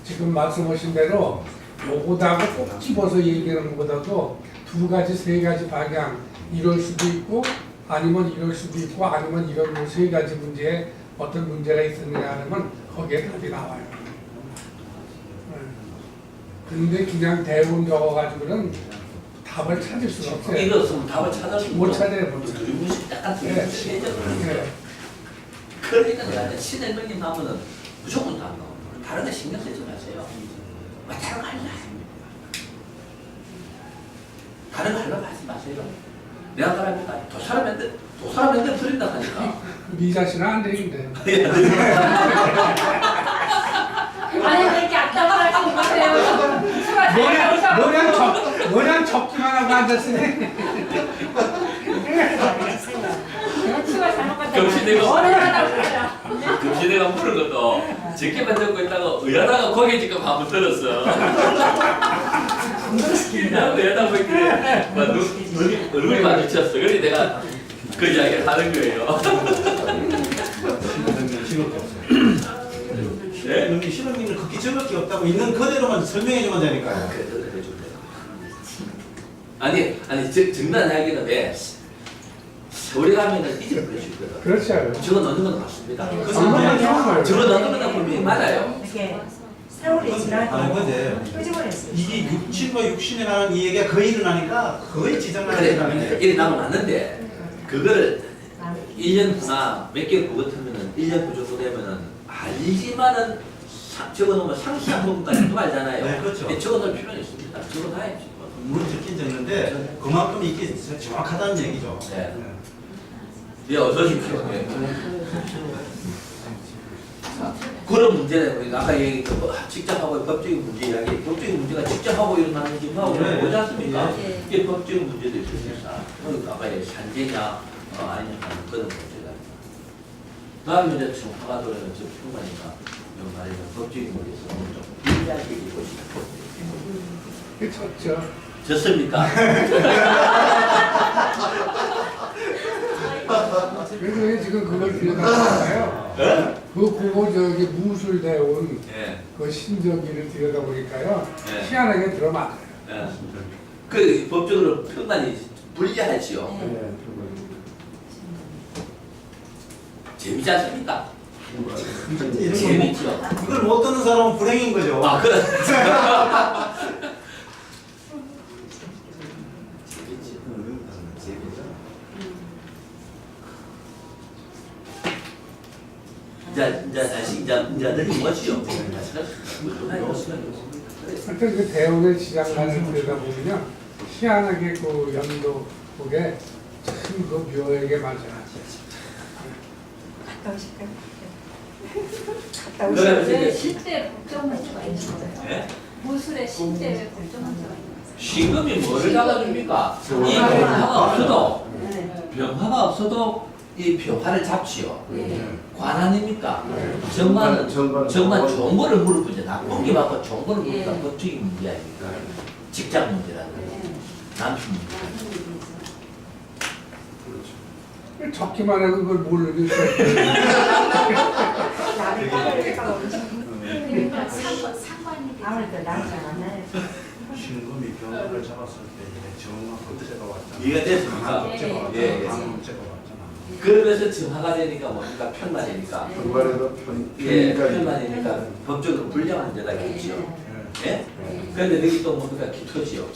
지금 말씀하신 대로 요거다고 꼭 집어서 얘기하는 것보다도 두 가지 세 가지 방향 이럴 수도 있고 아니면 이럴 수도 있고 아니면 이런 뭐 세 가지 문제에 어떤 문제가 있었느냐 하면 거기에 답이 나와요. 근데 그냥 대본 적어가지고는 답을 찾을 수가 없어요. 이거 없으면 답을 찾을 수 못 찾아요, 못 찾아요. 두리뭉실 약간 네. 두리뭉실 네. 그러니까 내가 이제 신혜명님 하면은 무조건 다 나와. 다른 데 신경 쓰지 마세요. 다른 거 하려고 다른 거 하려고 하지 마세요. 내가 말하니까 도사람한테 드린다 하니까. 미자 씨는 안 되는데. 아니 그렇게 악담을 하시는 거세요. 수가 잘 나오셔. 뭐냥 적기만 하고 앉았으니. 수가 잘못 갔다. 경신이가 어려하다고 그래요. 금시대가 물은 것도 적게만 듣고 있다가 의하다가 거기 지금 한번 들었어. 나 의하다 보니까 얼굴이 마주쳤어. 그래서 내가 그 이야기를 하는 거예요. 실력이 없어요. 네? 신혼님은 그렇게 적을 게 없다고 있는 그대로만 설명해주면 되니까요. 아니 정단하기는 왜 서울에 가면은 잊어버릴 수 있거든. 그렇죠. 저거 넣는 건 맞습니다. 정말 저거 넣는 건 분명히 맞아요. 이렇게 세월이 아니 지나고 근데 끄집어냈어요. 이게 67과 60에 나는 이 얘기가 거의 일어나니까 거의 지장을 그래, 일어나는데 일이 나면 맞는데 그거를 1년 후나 몇 개월 후 같으면은 1년 후 정도 되면은 알지만은 적어놓으면 상시한 부분까지 또 알잖아요. 네, 그렇죠. 적어놓을 필요는 있습니다. 적어놔야지. 물론 적긴 적는데 그만큼 이게 정확하다는 얘기죠. 네. 예, 어서 오십시오. 네. 자, 그런 문제는 아까 얘기했던 뭐 직접 하고 법적인 문제 이야기, 법적인 문제가 직접 하고 일어나는 경우하고 네. 보지 않습니까? 네. 이게 법적인 문제도 있을 수 있다. 그러니까 아까 산재냐 아니냐 하는 그런 문제가 있다. 다음 이제 지금 화가도는 좀 필요하니까 좀 말해서 법적인 문제에서 좀 일리하게 얘기해 보시죠. 좋죠. 좋습니까? 그래서 지금 그걸 들여다보니까요. 그거 저기 무술대원 예. 그 신저기를 들여다보니까요. 네. 희한하게 들어맞아요. 예. 그 법적으로 평단이 불리하지요. 재미지 않습니까? 재밌죠. 이걸 못 듣는 사람은 불행인 거죠. 아, 그래. 재밌죠. 이제 늘린 거지요. 하여튼 그 대원의 지장간을 들여다보면요. 희한하게 그 연도 그게 참 그 묘하게 맞아요. 갔다 오실까요? 갔다 그래, 오실까요? 그래. 실제 법정 문제가 있는 거예요. 예? 무술의 실제 법정 문제가 있는 거예요. 신금이 뭐를 잡아줍니까? 이 병화가 없어도 병화가 없어도 이 병화를 잡지요. 관 아닙니까? 정관은 정관 좋은 거를 물어보지 나쁜 게 맞고 좋은 거를 물으니까 법적인 문제 아닙니까? 직장 문제라는 거, 남편 문제. 적기만 해도 그걸 모르겠어요. 나를 따라올까가 없지. 그러니까 상관이 아무래도 나를 안 나요. 신금이 병원을 잡았을 때 정확 그때가 왔잖아. 이해가 됐습니까? 네. 예, 예. 문제가 왔잖아. 그러면서 정화가 되니까 뭡니까? 편만이니까. 정말에도 예, 편만이니까 법적으로 불리한 문제다겠죠. 예? 그런데 여기 또 뭡니까? 기토지요.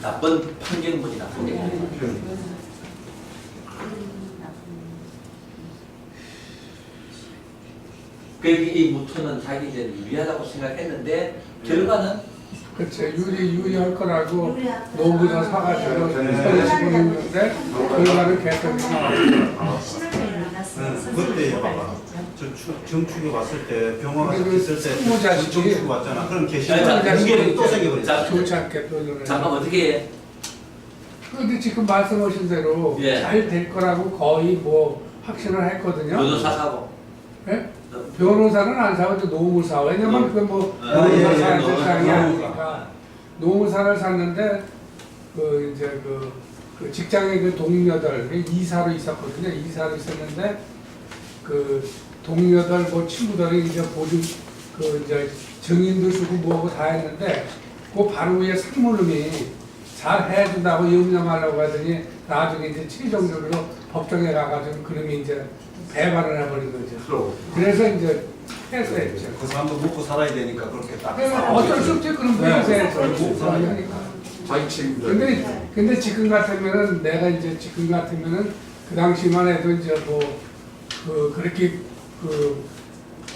나쁜 판결문이 나쁜 게 아니에요. 그러니까 이 무토는 자기 이제 유리하다고 생각했는데 결과는 그렇죠. 유리할 거라고 유리할 노부자 사가지고 서울시고 있는데 결과는 개선이 나왔어요. 신혼여행 만났어요. 그때 봐봐. 정축에 왔을 때 병원 근데 갔을 때 부모자식이- 정축에 왔잖아. 그럼 자, 개시가 자, 무게력이 또 자, 생겨버렸어. 좋지 않게 표현을 잠깐 어떻게 해? 그런데 지금 말씀하신 대로 예. 잘 될 거라고 거의 뭐 확신을 했거든요. 변호사 사고. 예? 변호사는 안 사고 이제 노무를 사. 왜냐면 그건 뭐 아, 변호사 예, 사는 예, 세상이 노무. 아니니까 노무사를 샀는데 그 이제 그 직장의 그 동료들 이사로 있었거든요. 이사로 있었는데 그 동료들 뭐 친구들이 이제 보증 그 이제 증인도 쓰고 뭐하고 다 했는데 그 바로 위에 상무님이 잘 해준다고 염려하려고 하더니 나중에 이제 최종적으로 법정에 가가지고 그놈이 이제 배반을 해버린 거죠. 그래서 이제 해소했죠. 그 사람도 먹고 살아야 되니까 그렇게 딱. 어쩔 수 없지 그런 네. 분야에서 하니까. 자기 책임자. 근데 지금 같으면은 내가 이제 지금 같으면은 그 당시만 해도 이제 뭐 그 그렇게 그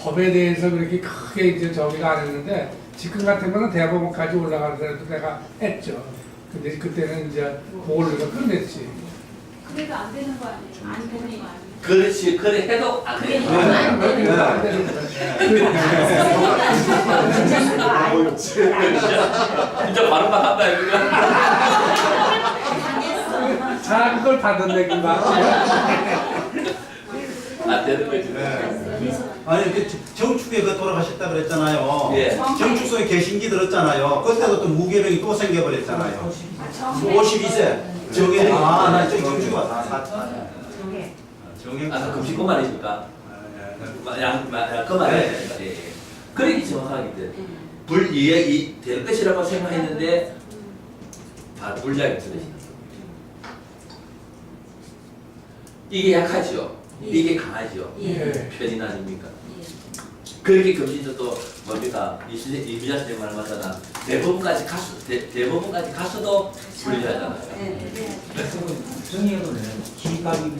법에 대해서 그렇게 크게 이제 저기가 안 했는데 지금 같으면은 대법원까지 올라가더라도 내가 했죠. 근데 그때는 이제 그걸로 끝냈지. 그래도 안 되는 거 아니에요? 안 되는 거 아니에요? 그렇지. 그래 해도 안 돼. 진짜 바로만 한다 이거. 자 그걸 받았네 금방. 안 되는 거지. 아니 그 정축에 그 돌아가셨다 그랬잖아요. 예. 정축소에 개신기 들었잖아요. 그때도 또 무게력이 또 생겨버렸잖아요. 52세 정해. 아나 정축에 왔다. 정해. 아, 금식권 말이니까. 그 말이니까. 예. 그러기 정확하게 불이익이 될 것이라고 생각했는데 불리하게 들으시다. 이게 약하죠. 이게 강하죠. 예. 편인 아닙니까? 그렇게 금신도 또 뭡니까? 이미자 선생님 말한 것처럼 대법원까지 갔어도 불리하잖아요. 정리해도 되는 기갑이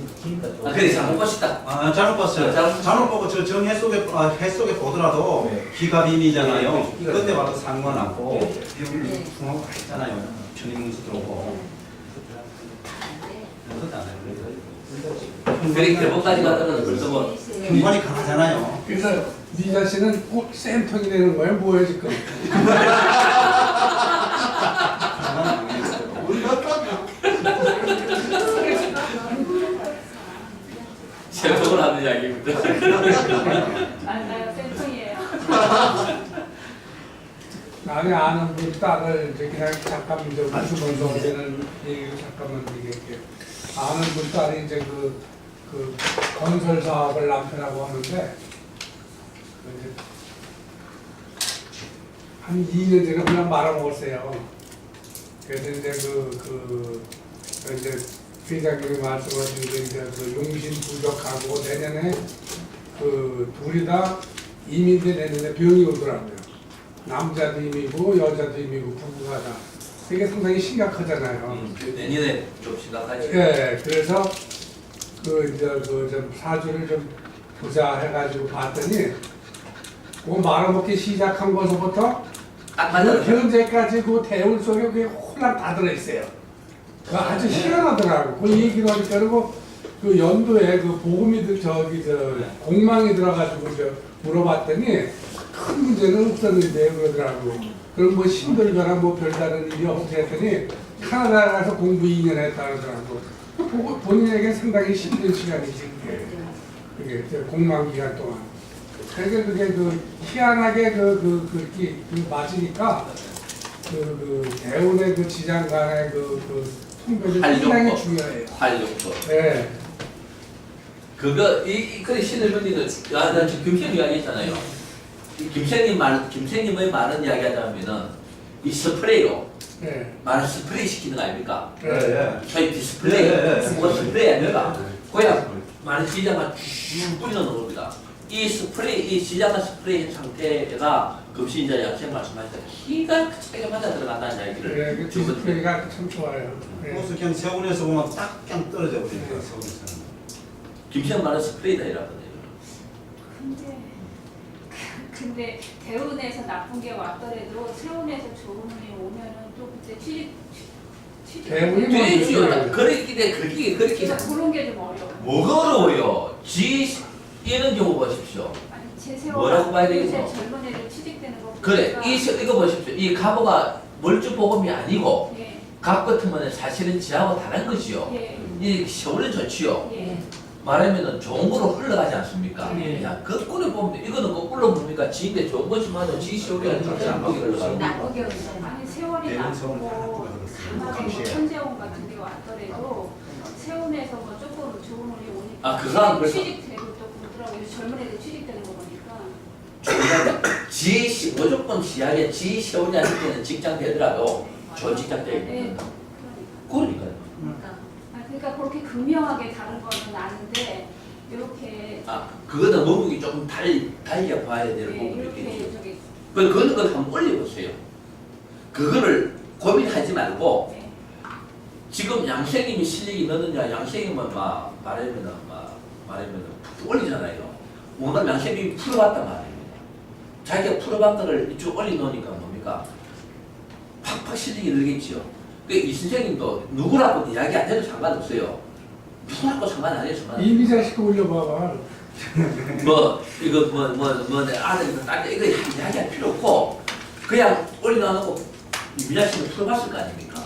아, 그래 잘못 봤다. 아 잘못 봤어요. 잘못 보고 저 정해 속에 해 속에 보더라도 기갑임이잖아요. 그때 와서 상관하고 배우를 통하고 했잖아요. 편의문서 들어오고. 그것도 안 해요. 그래 대법원까지 가더라도 벌써 뭐 형관이 강하잖아요. 그래서 미자 씨는 꼭 쌤통이 되는 거예요? 뭐예요 지금? 제법을 하는 이야기입니다. 맞아요, 센통이에요. 나는 아는 분 딸을 이제 그냥 잠깐 이제 웃으면서 되는 얘기를 잠깐만 얘기할게요. 아는 분 딸이 이제 그 건설 사업을 남편하고 하는데 이제 한 2년 전에 그냥 말아먹었어요. 그래서 이제 이제 회장님이 말씀하신 게 이제 그 용신 부족하고 내년에 그 둘이 다 이민대 내년에 병이 오더라고요. 남자도 이미고 여자도 이미고 부부가 다. 이게 상당히 심각하잖아요. 내년에 좀 심각하지. 예, 그래서 그 이제 그 좀 사주를 좀 보자 해가지고 봤더니 그 말아먹기 시작한 것부터 딱 맞아요. 현재까지 그 대운 속에 그게 홀랑 다 들어있어요. 그 아주 희한하더라고. 그 얘기를 하니까 그리고 그 연도에 그 복음이 저기 저 공망이 들어가지고 저 물어봤더니 큰 문제는 없었는데 그러더라고. 그럼 뭐 힘들거나 뭐 별다른 일이 없지 했더니 캐나다에 가서 공부 2년 했다 그러더라고. 본인에게 상당히 힘든 시간이지 그게 공망 기간 동안. 그러니까 그게 그 희한하게 그렇게 맞으니까 그 대운의 그 지장 간의 그 통별이 상당히 중요해요. 활용도. 네. 그거 그래 신을분이는 나 지금 김생님 이야기했잖아요. 김생님의 말은 이야기하자면은 이 스프레이로 네. 말을 스프레이 시키는 거 아닙니까? 예. 저희 디스플레이, 뭐 스프레이 아닙니까? 거기다 많은 시장을 쭉 뿌리는 겁니다. 이 스프레이, 이 시장을 스프레이인 상태가 금신자 양생 말씀하셨다. 기가 차게 맞아 들어간다는 이야기를. 그래, 그 디스플레이가 참 좋아요. 네. 그래서 그냥 세운에서 보면 딱 그냥 떨어져 버리니까 세운에서는. 김생 말은 스프레이다 이라거든요. 근데 대운에서 나쁜 게 왔더라도 세운에서 좋은 운이 오면은 또 그때 취직 대운이 되지요. 뭐 그렇게 그래서 그런 게 좀 어려워요. 뭐가 어려워요? 이런 경우 보십시오. 아니 제세월 뭐라고 봐야 요새 되겠노? 젊은 애들 취직되는 거 그래, 보니까 이거 보십시오. 이 갑오가 멀쩡보험이 아니고 예, 갑 같으면 사실은 지하고 다른 거지요. 예, 이 세월은 좋지요. 예. 말하면은 좋은 거로 흘러가지 않습니까? 예. 야, 거꾸로 보면 돼. 이거는 거꾸로 봅니까? 지인데 좋은 것만 해도 지 세월이 아니라 나쁘게 흘러가는 거. 나쁘게 흘러가는 아니 세월이 대는 세월은 다 나쁘고 나쁘다 강하게 감시해. 천재원 같은 데 왔더라도 세운에서 뭐 조금 좋은 운이 오니까 아, 그 사람 그래서- 취직되고 또 그러더라고요. 젊은 애들 취직되는 거 보니까 무조건 시야에 지 세월이 아닐 때는 직장 되더라도 좋은 직장 네, 되는 그러니까. 그러니까요. 그러니까 그렇게 극명하게 다른 거는 아는데 이렇게 아, 그거는 몸무게 조금 달려 봐야 될 네, 부분이 이렇게 있겠죠. 저기 그거는 걸 한번 올려보세요. 그거를 고민하지 말고 네. 지금 양생님이 실력이 넣느냐, 양생님은 말하면은 푹 올리잖아요. 오늘 양생님이 풀어봤단 말이에요. 자기가 풀어본 거를 쭉 올려놓으니까 뭡니까? 팍팍 실력이 늘겠죠. 이 선생님도 누구라고 이야기 안 해도 상관없어요. 누구라고 상관 안 해요, 상관 안 해요. 이미자 시켜 올려봐봐. 내 아들, 딸, 이거 이야기할 필요 없고, 그냥 올려놓고 미자 씨는 풀어봤을 거 아닙니까?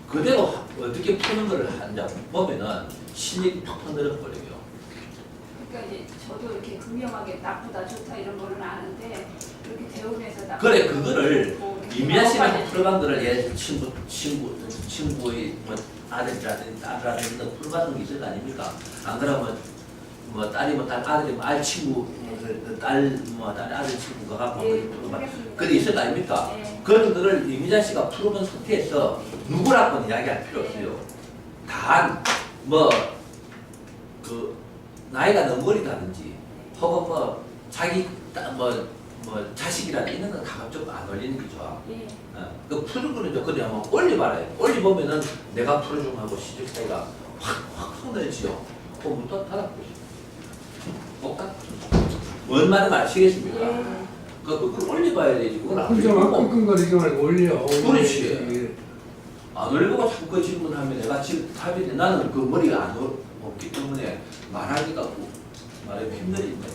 그대로 어떻게 푸는 걸 한다 보면은 실력이 팍팍 늘어버려요. 그러니까 이제 저도 이렇게 극명하게 나쁘다 좋다 이런 거는 아는데 이렇게 대운에서 나쁘다 그래, 그거를 좋고 이렇게 이미자 씨는 넘어가야 풀어본 거를 얘 친구의 아들이라든지 딸이라든지 풀어봤던 게 있을 거 아닙니까? 안 그러면 딸이면 딸, 아들이면 알 친구, 딸 아들 친구가 갖고 예, 풀어봐. 알겠습니다. 그게 있을 거 아닙니까? 예. 그런 거를 이미자 씨가 풀어본 상태에서 누구라고는 이야기할 필요 없어요. 단, 나이가 너무 어리다든지, 혹은 자기, 자식이라든지 이런 건 가급적 안 올리는 게 좋아. 예. 그 푸는 거는 좀 그냥 올려봐라요. 올려보면은 내가 풀어준하고 시적 차이가 확 늘지요. 그부터 닫아보시죠. 똑같죠. 뭔 말은 아시겠습니까? 예. 그걸 올려봐야 되지. 그걸 안 혼자만 올리고 끙끙거리지 말고 올려. 그렇지. 안 올리고 자꾸 질문하면 내가 지금 답이 돼. 나는 그 머리가 안 없기 때문에 말하기가 말하기 힘들다.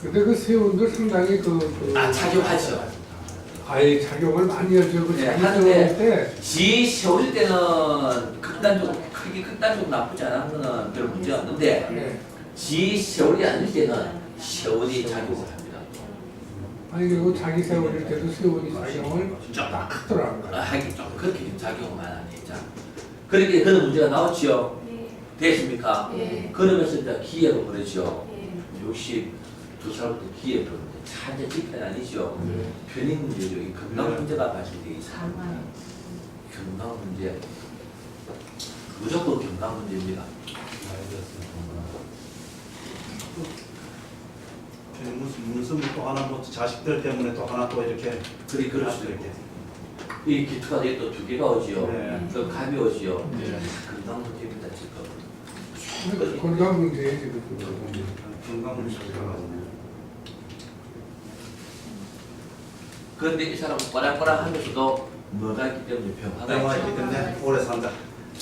근데 그 세운도 상당히 착용하죠. 아예 작용을 많이 하죠. 그 네, 자기 하는데 세울 때 지 세울 때는 극단적으로 나쁘지 않은 거는 별 문제가 없는데 네. 지 세월이 아닐 때는 세월이 작용을 합니다. 아니 그리고 자기 세울일 때도 세운이 작용을 딱 하더라고요. 하긴 좀 그렇게 작용만 하니. 자, 그렇게 그런 문제가 나왔지요. 예. 됐습니까? 예. 그러면서 이제 기회로 그러죠. 예. 62살부터 기회 들어오는데 차제 집편 아니죠. 편익 문제죠. 이 건강 문제가 발생되기 시작합니다. 건강 문제. 무조건 건강 문제입니다. 무슨 또 하나 자식들 때문에 또 하나 또 이렇게 그럴 수도 있고. 이 기투가 또 두 개가 오지요. 네. 그 감이 오지요. 네. 건강 문제입니다, 지금. 건강 문제에 지금. 건강 문제가 그런데 이 사람은 꼬랑꼬랑 하면서도 뭐가 있기 때문에 병화가 병화 있기 있죠. 때문에 오래 산다.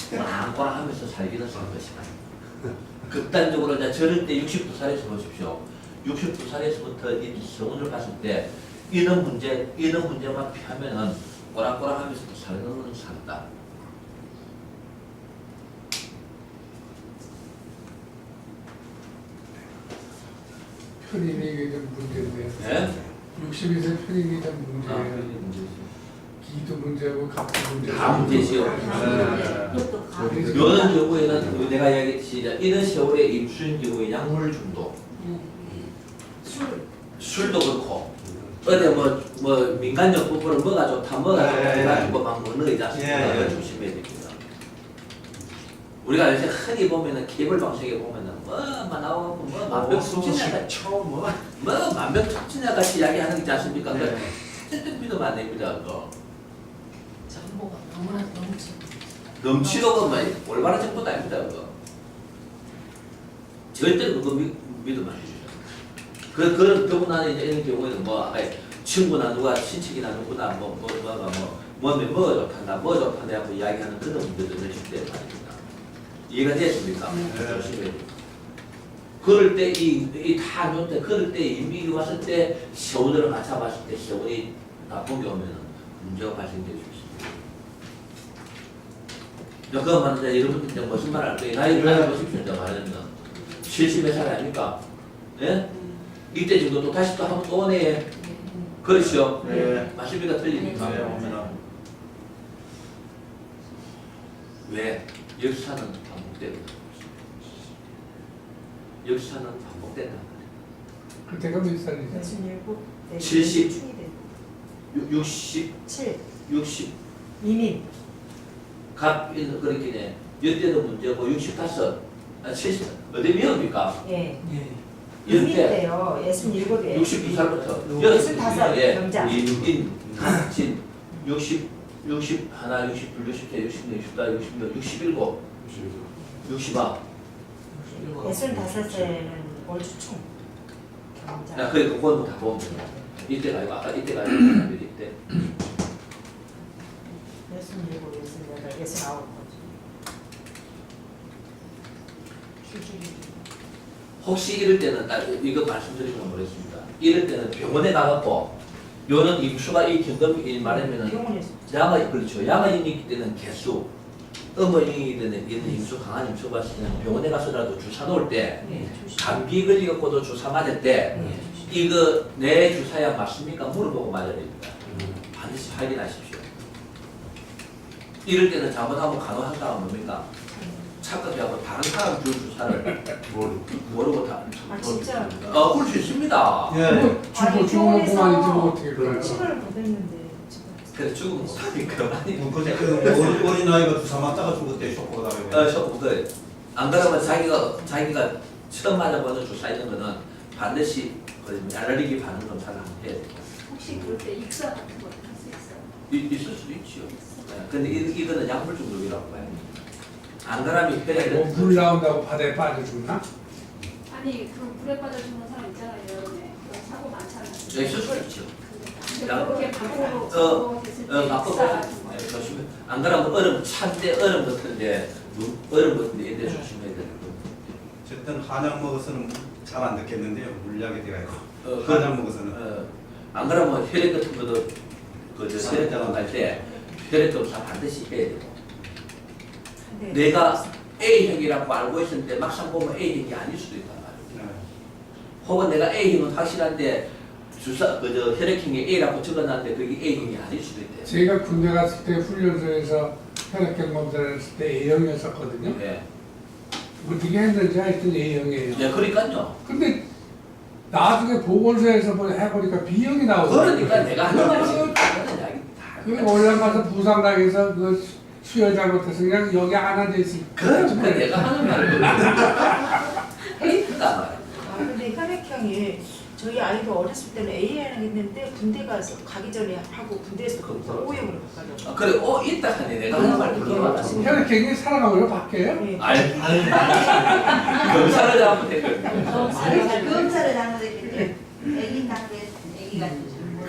꼬랑꼬랑 하면서 살기는 사는 것이다. 극단적으로 이제 저럴 때 62살에서 보십시오. 62살에서부터 이 성운을 봤을 때 이런 문제만 피하면은 꼬랑꼬랑 하면서도 살는 산다. 편인이 좀 문제인데. 네? 62세 편인이 좀 아, 문제예요. 그게 문제지. 기도 문제고 갑도 문제고. 다 문제지요. 그것도 가. 이런 경우에는 내가 이야기했듯이 이런 세월에 입수인 경우에 약물 중독, 술도 그렇고 어디 민간요법으로 뭐가 좋다 뭐가 좋다 네. 해가지고 막 먹는 거 있지 않습니까? 예. 이거 조심해야 됩니다. 우리가 요새 흔히 보면은 케이블 방송에 보면은 뭐만 나오고 뭐 만병통치약 처음 뭐 만병통치약 같이 이야기하는 게 있지 않습니까? 네. 그 절대 믿으면 안 됩니다. 그거. 정보가 너무나 넘쳐. 넘치도가 뭐 올바른 정보도 아닙니다. 그거. 절대로 그거 믿으면 안 되죠. 그런 더구나 이런 경우에는 친구나 누가 친척이나 누구나 뭐가 좋단다 뭐 좋단다 하고 이야기하는 그런 문제도 있을 때 말입니다. 이해가 됐습니까? 네. 조심해야 돼요. 그럴 때 이다 놓을 그럴 때 인비가 왔을 때 세운을 맞춰봤을 때 세운이 나쁜 게 오면 문제가 발생될 수 있습니다. 그거 말하는데 여러분들 이제 무슨 말 할까요? 나이 보십시오. 이제 말하면 70몇 살 아닙니까? 예? 이때 정도 또 다시 또 한번 또 오네. 그렇죠? 네. 맞습니까? 틀립니까? 네, 오면은 왜? 역사는 반복된다. 역사는 반복된다. 그때가 몇 살이죠? 67. 70. 60 이민. 그렇게 이때도 문제고 65, 70 어디 미흡니까? 예. 이때 이민인데요. 67이에요. 62살부터 65 예, 병자. 인, 진, 60, 60 하나, 62, 63, 64, 66, 67, 62. 65세는 올 추총. 병자. 야, 그래 그건 다 보면 됩니다. 이때가 아니고 아까 이때가 아니고 이때. 67, 68, 69. 혹시 이럴 때는 이거 말씀드리면 모르겠습니다. 이럴 때는 병원에 가갖고 요는 임수가 이 경험이 말하면은 병원에서. 양아 그렇죠. 양아인이기 때는 개수, 어머니이기 때는 이런 임수 강한 임수가 있으면 병원에 가서라도 주사 놓을 때 네. 감기 걸리갖고도 주사 맞을 때 이거 내 주사약 맞습니까? 물어보고 맞아야 됩니다. 반드시 확인하십시오. 이럴 때는 잘못하면 간호사가 뭡니까? 착각하고 다른 사람 줄 주사를 모르고 다. 아, 진짜? 그럴 수 있습니다. 예. 죽으면 그만이지 뭐 어떻게 그래요. 치료를 못했는데. 그래서 죽으면 그만이. 그 어린 아이가 주사 맞다가 죽었대 쇼크가 나요. 안 그러면 자기가 처음 맞아보는 주사 있는 거는 반드시 알레르기 반응 검사를 한번 해야 돼요. 혹시 그럴 때 익사 같은 거 할 수 있어요? 있을 수도 있죠. 근데 이거는 약물 중독이라고 봐요. 안 그러면 혈액을 뭐물 나온다고 바다에 빠져 죽나? 아니 그 불에 빠져 죽는 사람 있잖아요. 여름에 그런 사고 많잖아요. 있을 수도 있죠. 그렇게 바꾸고 됐을 때 바꿔 익사 같은 거. 조심해. 안 그러면 얼음 찬데 얼음 같은데 얼음 같은데 이때 조심해야 되는 거. 어쨌든 한약 먹어서는 잘 안 듣겠는데요. 물약에 대하여. 그 한약 먹어서는. 안 그러면 혈액 같은 것도 혈액 작업 할때 혈액 검사 반드시 해야 되고. 내가 A형이라고 알고 있었는데 막상 보면 A형이 아닐 수도 있단 말이에요. 혹은 내가 A형은 확실한데 혈액형이 A라고 적어놨는데 그게 A형이 아닐 수도 있대요. 제가 군대 갔을 때 훈련소에서 혈액형 검사를 했을 때 A형이었었거든요. 예. 어떻게 했는지 하여튼 A형이에요. 네, 그러니까요. 근데 나중에 보건소에서 해보니까 B형이 나오더라고요. 그러니까 내가 하는 말이 지금 그 올라가서 부상당해서 그 수혈 잘못해서 그냥 여기 안 앉아있을 그러니까 내가 하는 말을 A형이다 말이야. 아, 근데 혈액형이 저희 아이도 어렸을 때는 A형 했는데 군대 가서 가기 전에 하고 군대에서 O형으로 바꿔줘. 그래, 있다 하네. 내가 하는 말 그거 맞았어. 혈액형이 살아가면 바뀌어요? 네. 검사를 잘못했 거예요. 검사를 잘못했기 때문에 애기 낳는데 애기가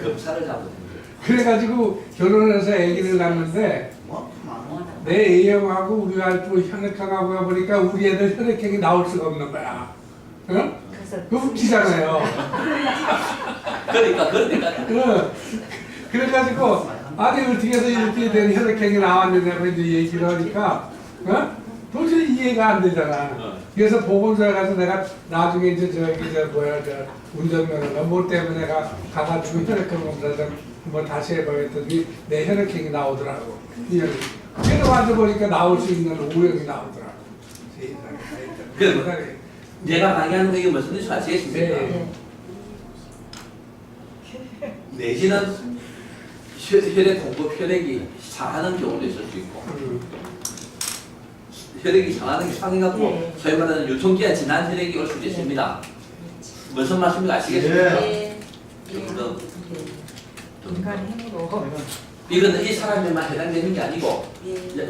검사를 잘못했 거예요. 그래가지고 결혼해서 아기를 낳는데 내 A형하고 우리 와이프 혈액형하고 해보니까 우리 애들 혈액형이 나올 수가 없는 거야. 응? 그 웃기잖아요. 그러니까. 그래가지고 아니 어떻게 해서 이렇게 된 혈액형이 나왔느냐고 이제 얘기를 하니까 도저히 이해가 안 되잖아. 그래서 보건소에 가서 내가 나중에 이제 저 운전면허가 뭐 때문에 내가 가가지고 혈액형 검사 좀 한번 다시 해봐야 했더니 내 혈액형이 나오더라고. 그래서 와서 보니까 나올 수 있는 O형이 나오더라고. 그래. 내가 강의하는 거 이게 무슨 뜻인지 아시겠습니까? 네. 내지는 혈액 공급 혈액이 상하는 경우도 있을 수 있고 혈액이 상하는 게 상해갖고 소위 말하는 유통기한 지난 혈액이 올 수도 있습니다. 무슨 말씀인지 아시겠습니까? 인간의 힘으로. 이거는 이 사람에만 해당되는 게 아니고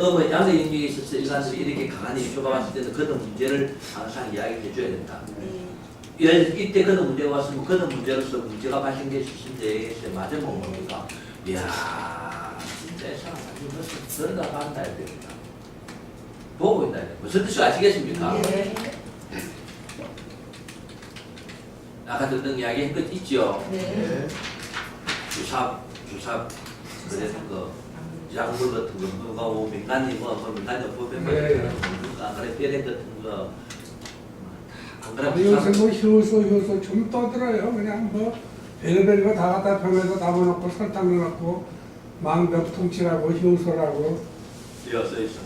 어머니 양의 인격에 있어서 인간들이 이렇게 강한 임수가 왔을 때는 그런 문제를 항상 이야기해 줘야 된다. 이때 그런 문제가 왔으면 그런 문제로서 문제가 발생될 수 있는데 맞아 먹은 겁니다. 이야 진짜 이 사람 완전 그러다 간다 해야 됩니다. 보고 있다. 무슨 뜻인지 아시겠습니까? 아까 듣는 이야기 한것 있죠. 네. 주사 그래서 그 약물 같은 거, 뭐 민간이 민간이 법에 네. 안 그래 뼈대 같은 거. 안 그래 아니 요새 뭐 효소 좀 떠들어요. 그냥 뭐 별의별 거 다 갖다 병에다 담아놓고 설탕 넣어놓고 망병 통치라고 효소라고. 써 있어.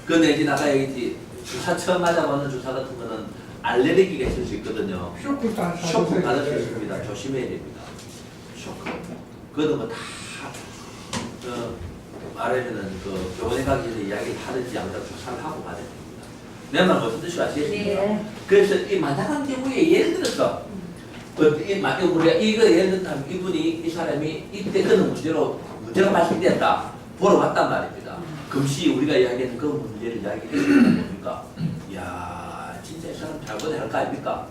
근데 이제 아까 얘기했지 주사 처음 맞아보는 주사 같은 거는 알레르기가 있을 수 있거든요. 쇼크 다 쇼크 받을 수 네. 있습니다. 조심해야 됩니다. 쇼크. 그런 거다 말하면은 그 병원에 가기 전에 이야기를 하든지 아무튼 조사를 하고 받아야 됩니다. 내 말 무슨 뜻인지 아시겠습니까? 네. 그래서 이 만약한 경우에 예를 들어서 우리가 이거 예를 들면 이분이 이 사람이 이때 그런 문제가 발생됐다 보러 왔단 말입니다. 금시 우리가 이야기하는 그 문제를 이야기했습니다. 뭡니까? 이야 진짜 이 사람 잘 보내 할 거 아닙니까?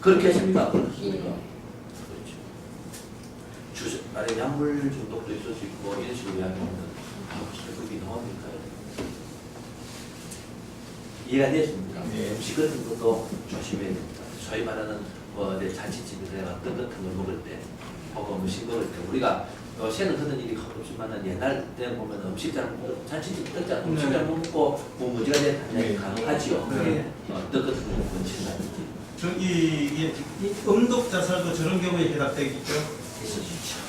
그렇게 했습니까? 그렇습니까? 그렇죠. 만약 약물 중독도 있을 수 있고 이런 식으로 이야기하면 그게 나옵니까? 이해가 됐습니다. 음식 같은 것도 조심해야 됩니다. 소위 말하는 내 잔치집에서 내가 떡 같은 걸 먹을 때 혹은 음식 먹을 때 우리가 요새는 그런 일이 없지만 옛날 때 보면 음식 잘 먹고 잔치집 떡 잘 음식 잘 먹고 뭐 문제가 되는 가능하지요. 떡 같은 거 원친다든지 저기 이 음독 자살도 저런 경우에 해당되겠죠? 있어주죠.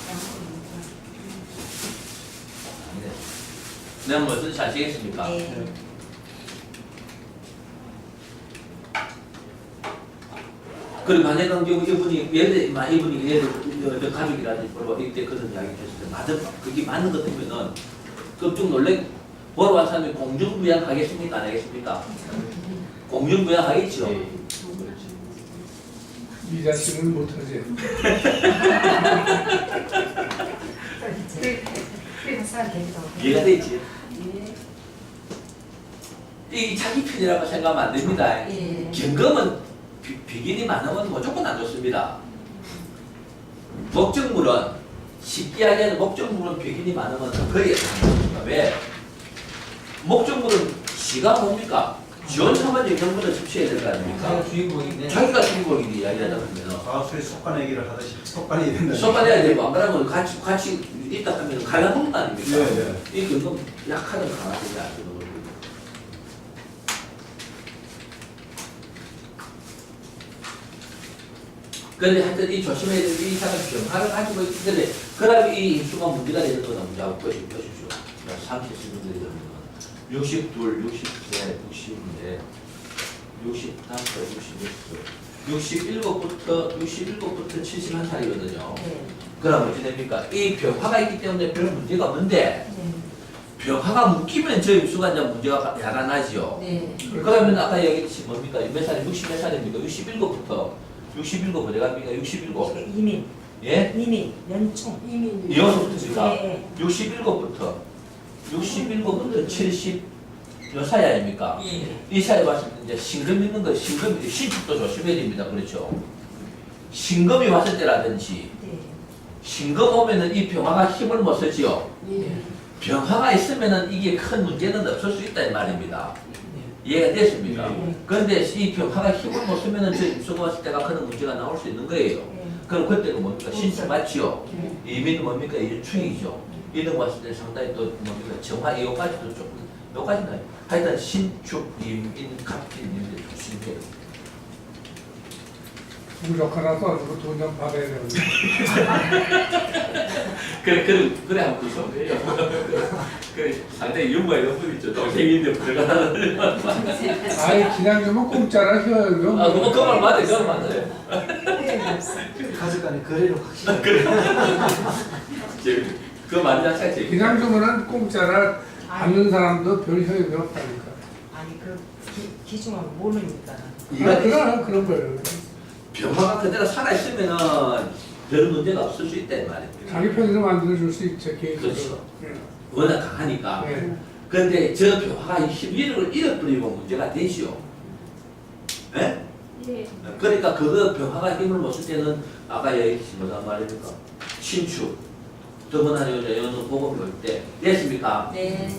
내가 무슨 아시겠습니까? 네. 그리고 만약에 경우 이분이 예를 들어 가족이라든지 이때 그런 이야기 했을 때 맞은 그게 맞는 것 같으면은 깜짝 놀래 보러 온 사람이 공중부양하겠습니까? 안 하겠습니까? 공중부양하겠죠. 이 자식은 못하지. 이해가 되지? 이 자기 편이라고 생각하면 안 됩니다. 경금은 비긴이 많으면 무조건 안 좋습니다. 목적물은 쉽게 이야기하는 목적물은 비긴이 많으면 거의 안 좋습니다. 왜? 목적물은 지가 뭡니까? 지원 차원의 경분을 섭취해야 될 거 아닙니까? 주인공인데. 자기가 주인공이 이야기하다 보면 가수의 속간내기를 하듯이 속간이 된다. 섭관해야 되고 안 그러면 같이 있다 하면 갈라먹는 거 아닙니까? 네. 이 경금 약하든 강하든지 안 되는 거죠. 그런데 하여튼 이 조심해야 되는 이 사람 병화를 가지고 있는데 그다음에 이 인수가 문제가 되는 거는 문제하고 보십시오. 30분들이 되면 62, 63, 64, 65, 66, 67부터 71살이거든요. 그럼 어찌 됩니까? 이 병화가 있기 때문에 별 문제가 없는데 병화가 묶이면 저 임수가 이제 문제가 야간하지요. 그러면 아까 얘기했듯이 뭡니까? 몇 살이 60몇 살입니까? 67부터 67 어디 갑니까? 67. 이민. 예? 이민. 연총. 이민. 이혼부터입니까? 네. 67부터 70 몇 사이 아닙니까? 이 사이 왔을 때 이제 신금 있는 거 신축도 조심해야 됩니다. 그렇죠? 신금이 왔을 때라든지 신금 오면은 이 병화가 힘을 못 쓰지요. 병화가 있으면은 이게 큰 문제는 없을 수 있다 이 말입니다. 이해가 됐습니까? 그런데 이 병화가 힘을 못 쓰면은 저 임수가 왔을 때가 그런 문제가 나올 수 있는 거예요. 그럼 그때는 뭡니까? 신축 맞지요? 이민은 뭡니까? 일축이죠. 이런 거 왔을 때 상당히 또 뭡니까? 정화 이거까지도 조금 요까지는 하여튼 신축, 임인, 갑진, 임대 조심해요. 무력 하나 써주고 돈 좀 받아야 되는데. 그래 한번 보셔보세요. 그래 상당히 유머의 연습 있죠. 동생인데 들어가는. 아이 그냥 좀 공짜라 휘어요. 아, 그거 그말 맞아요. 그거 맞아요. 가족 간의 거래를 확실히. 그 말이 자체가 재밌어요. 그냥 주면은 공짜라 받는 사람도 별 효용이 없다니까. 아니 그 기중하고 모르니까. 그런 거예요. 병화가 그대로 살아있으면은 별 문제가 없을 수 있다 이 말입니다. 자기 편의로 만들어줄 수 있죠. 계획적으로. 그렇죠. 워낙 강하니까. 네. 그런데 저 병화가 힘을 잃어버리면 문제가 되지요. 예? 예. 그러니까 그거 병화가 힘을 못 쓸 때는 아까 얘기했지 뭐란 말입니까? 신축. 더구나 여는 복음 볼 때 됐습니까? 네.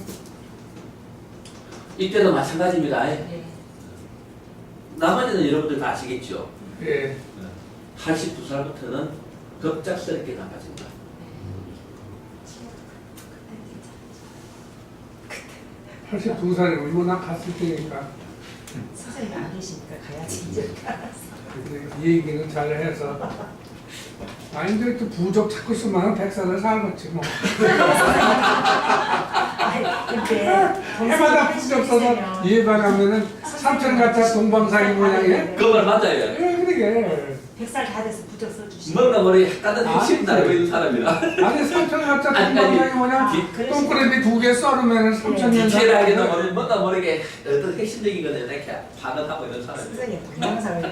이때도 마찬가지입니다. 네. 나머지는 여러분들 다 아시겠죠? 예. 82살부터는 급작스럽게 나빠진다. 82살이 얼마나 갔을 때니까 선생님이 안 계시니까 가야지 이제. 근데 이 얘기는 잘해서 아니 근데 또 부족 찾고 있으면 100살을 살겠지 뭐. 아니 근데 해마다 부족 써서 예방하면은 삼천 가짜 동방사기 모양이야. 그 말 맞아요. 그러게. 100살 다 돼서 부적 써주시고. 뭔가 머리 따뜻히 아, 식다 그래. 있는 사람이라. 아니 삼천 가짜 아니, 동방사기 모양 기- 똥꼬레비 2개 썰으면은 3,000년 디테일하게도 머리 뭔가 모르게 어떤 핵심적인 거는 이렇게 파악하고 이런 사람이에요. 선생님 동방상을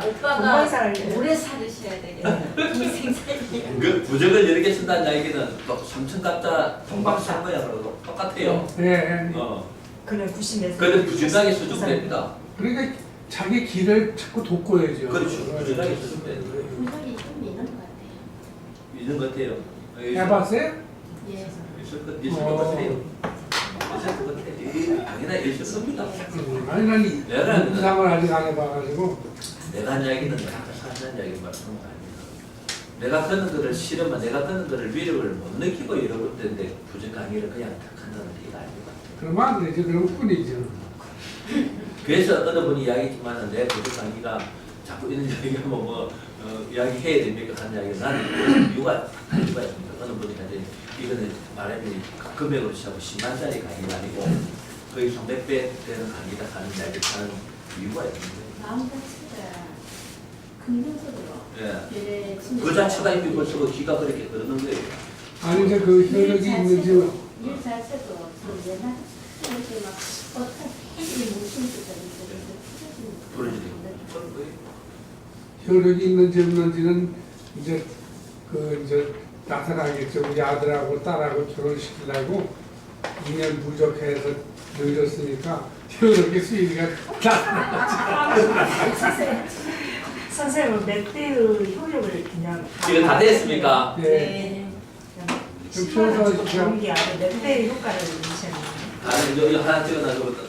오빠가 동방상을 오래 살으셔야 되겠네. 동생 살기. 그 부적을 여러 개 쓴다는 얘기는 또 삼천갑자 동방산 거야 그러고 똑같아요. 예. 그는 90몇. 근데 부진하게 수준됩니다. 그러니까 자기 길을 자꾸 돋궈야죠. 그렇죠. 부진하게 수준됩니다. 분석이 좀 있는 것 같아요. 있는 것 같아요. 해봤어요? 예. 있을 것 같아요. 있을 것 같아요. 당연히 있을 겁니다. 아니 난 내가 이상을 아직 안 해봐가지고 내가 한 이야기는 내가 사는 이야기 말씀은 아닙니다. 내가 그런 거를 싫으면 내가 그런 거를 위력을 못 느끼고 이러고 있는데 부적 강의를 그냥 탁 한다는 얘기가 아닙니다. 그러면 안 되죠. 그러면 뿐이죠. 그래서 어느 분이 이야기했지만 내 부적 강의가 자꾸 이런 이야기하면 이야기해야 됩니까 하는 이야기가 나는 그런 이유가 있습니다. 어느 분이 한테 이거는 말하면 금액으로 시작하고 10만짜리 강의가 아니고 거의 300배 되는 강의다 하는 이야기를 하는 이유가 있는데 마음 자체가 긍정적으로. 예. 예, 그 자체가 이미 벌써 그 기가 그렇게 흐르는 거예요. 아니 이제 그 효력이 있는지 일 자체도 좀 옛날 이렇게 막 어떤 이 무슨 뜻을 부러지는 효력이 있는지 없는지는 이제 그 이제 나타나겠죠. 우리 아들하고 딸하고 결혼시키려고 2년 부족해서 늦었으니까 효력의 수위가 선생님은 몇 대의 효력을 그냥. 이거 다 됐습니까? 예. 좀 시간을 쉬어서 주고 그냥- 배운 게 아니라 몇 대의 효과를 내시는 거예요. 다른 여기 하나 찍어놔서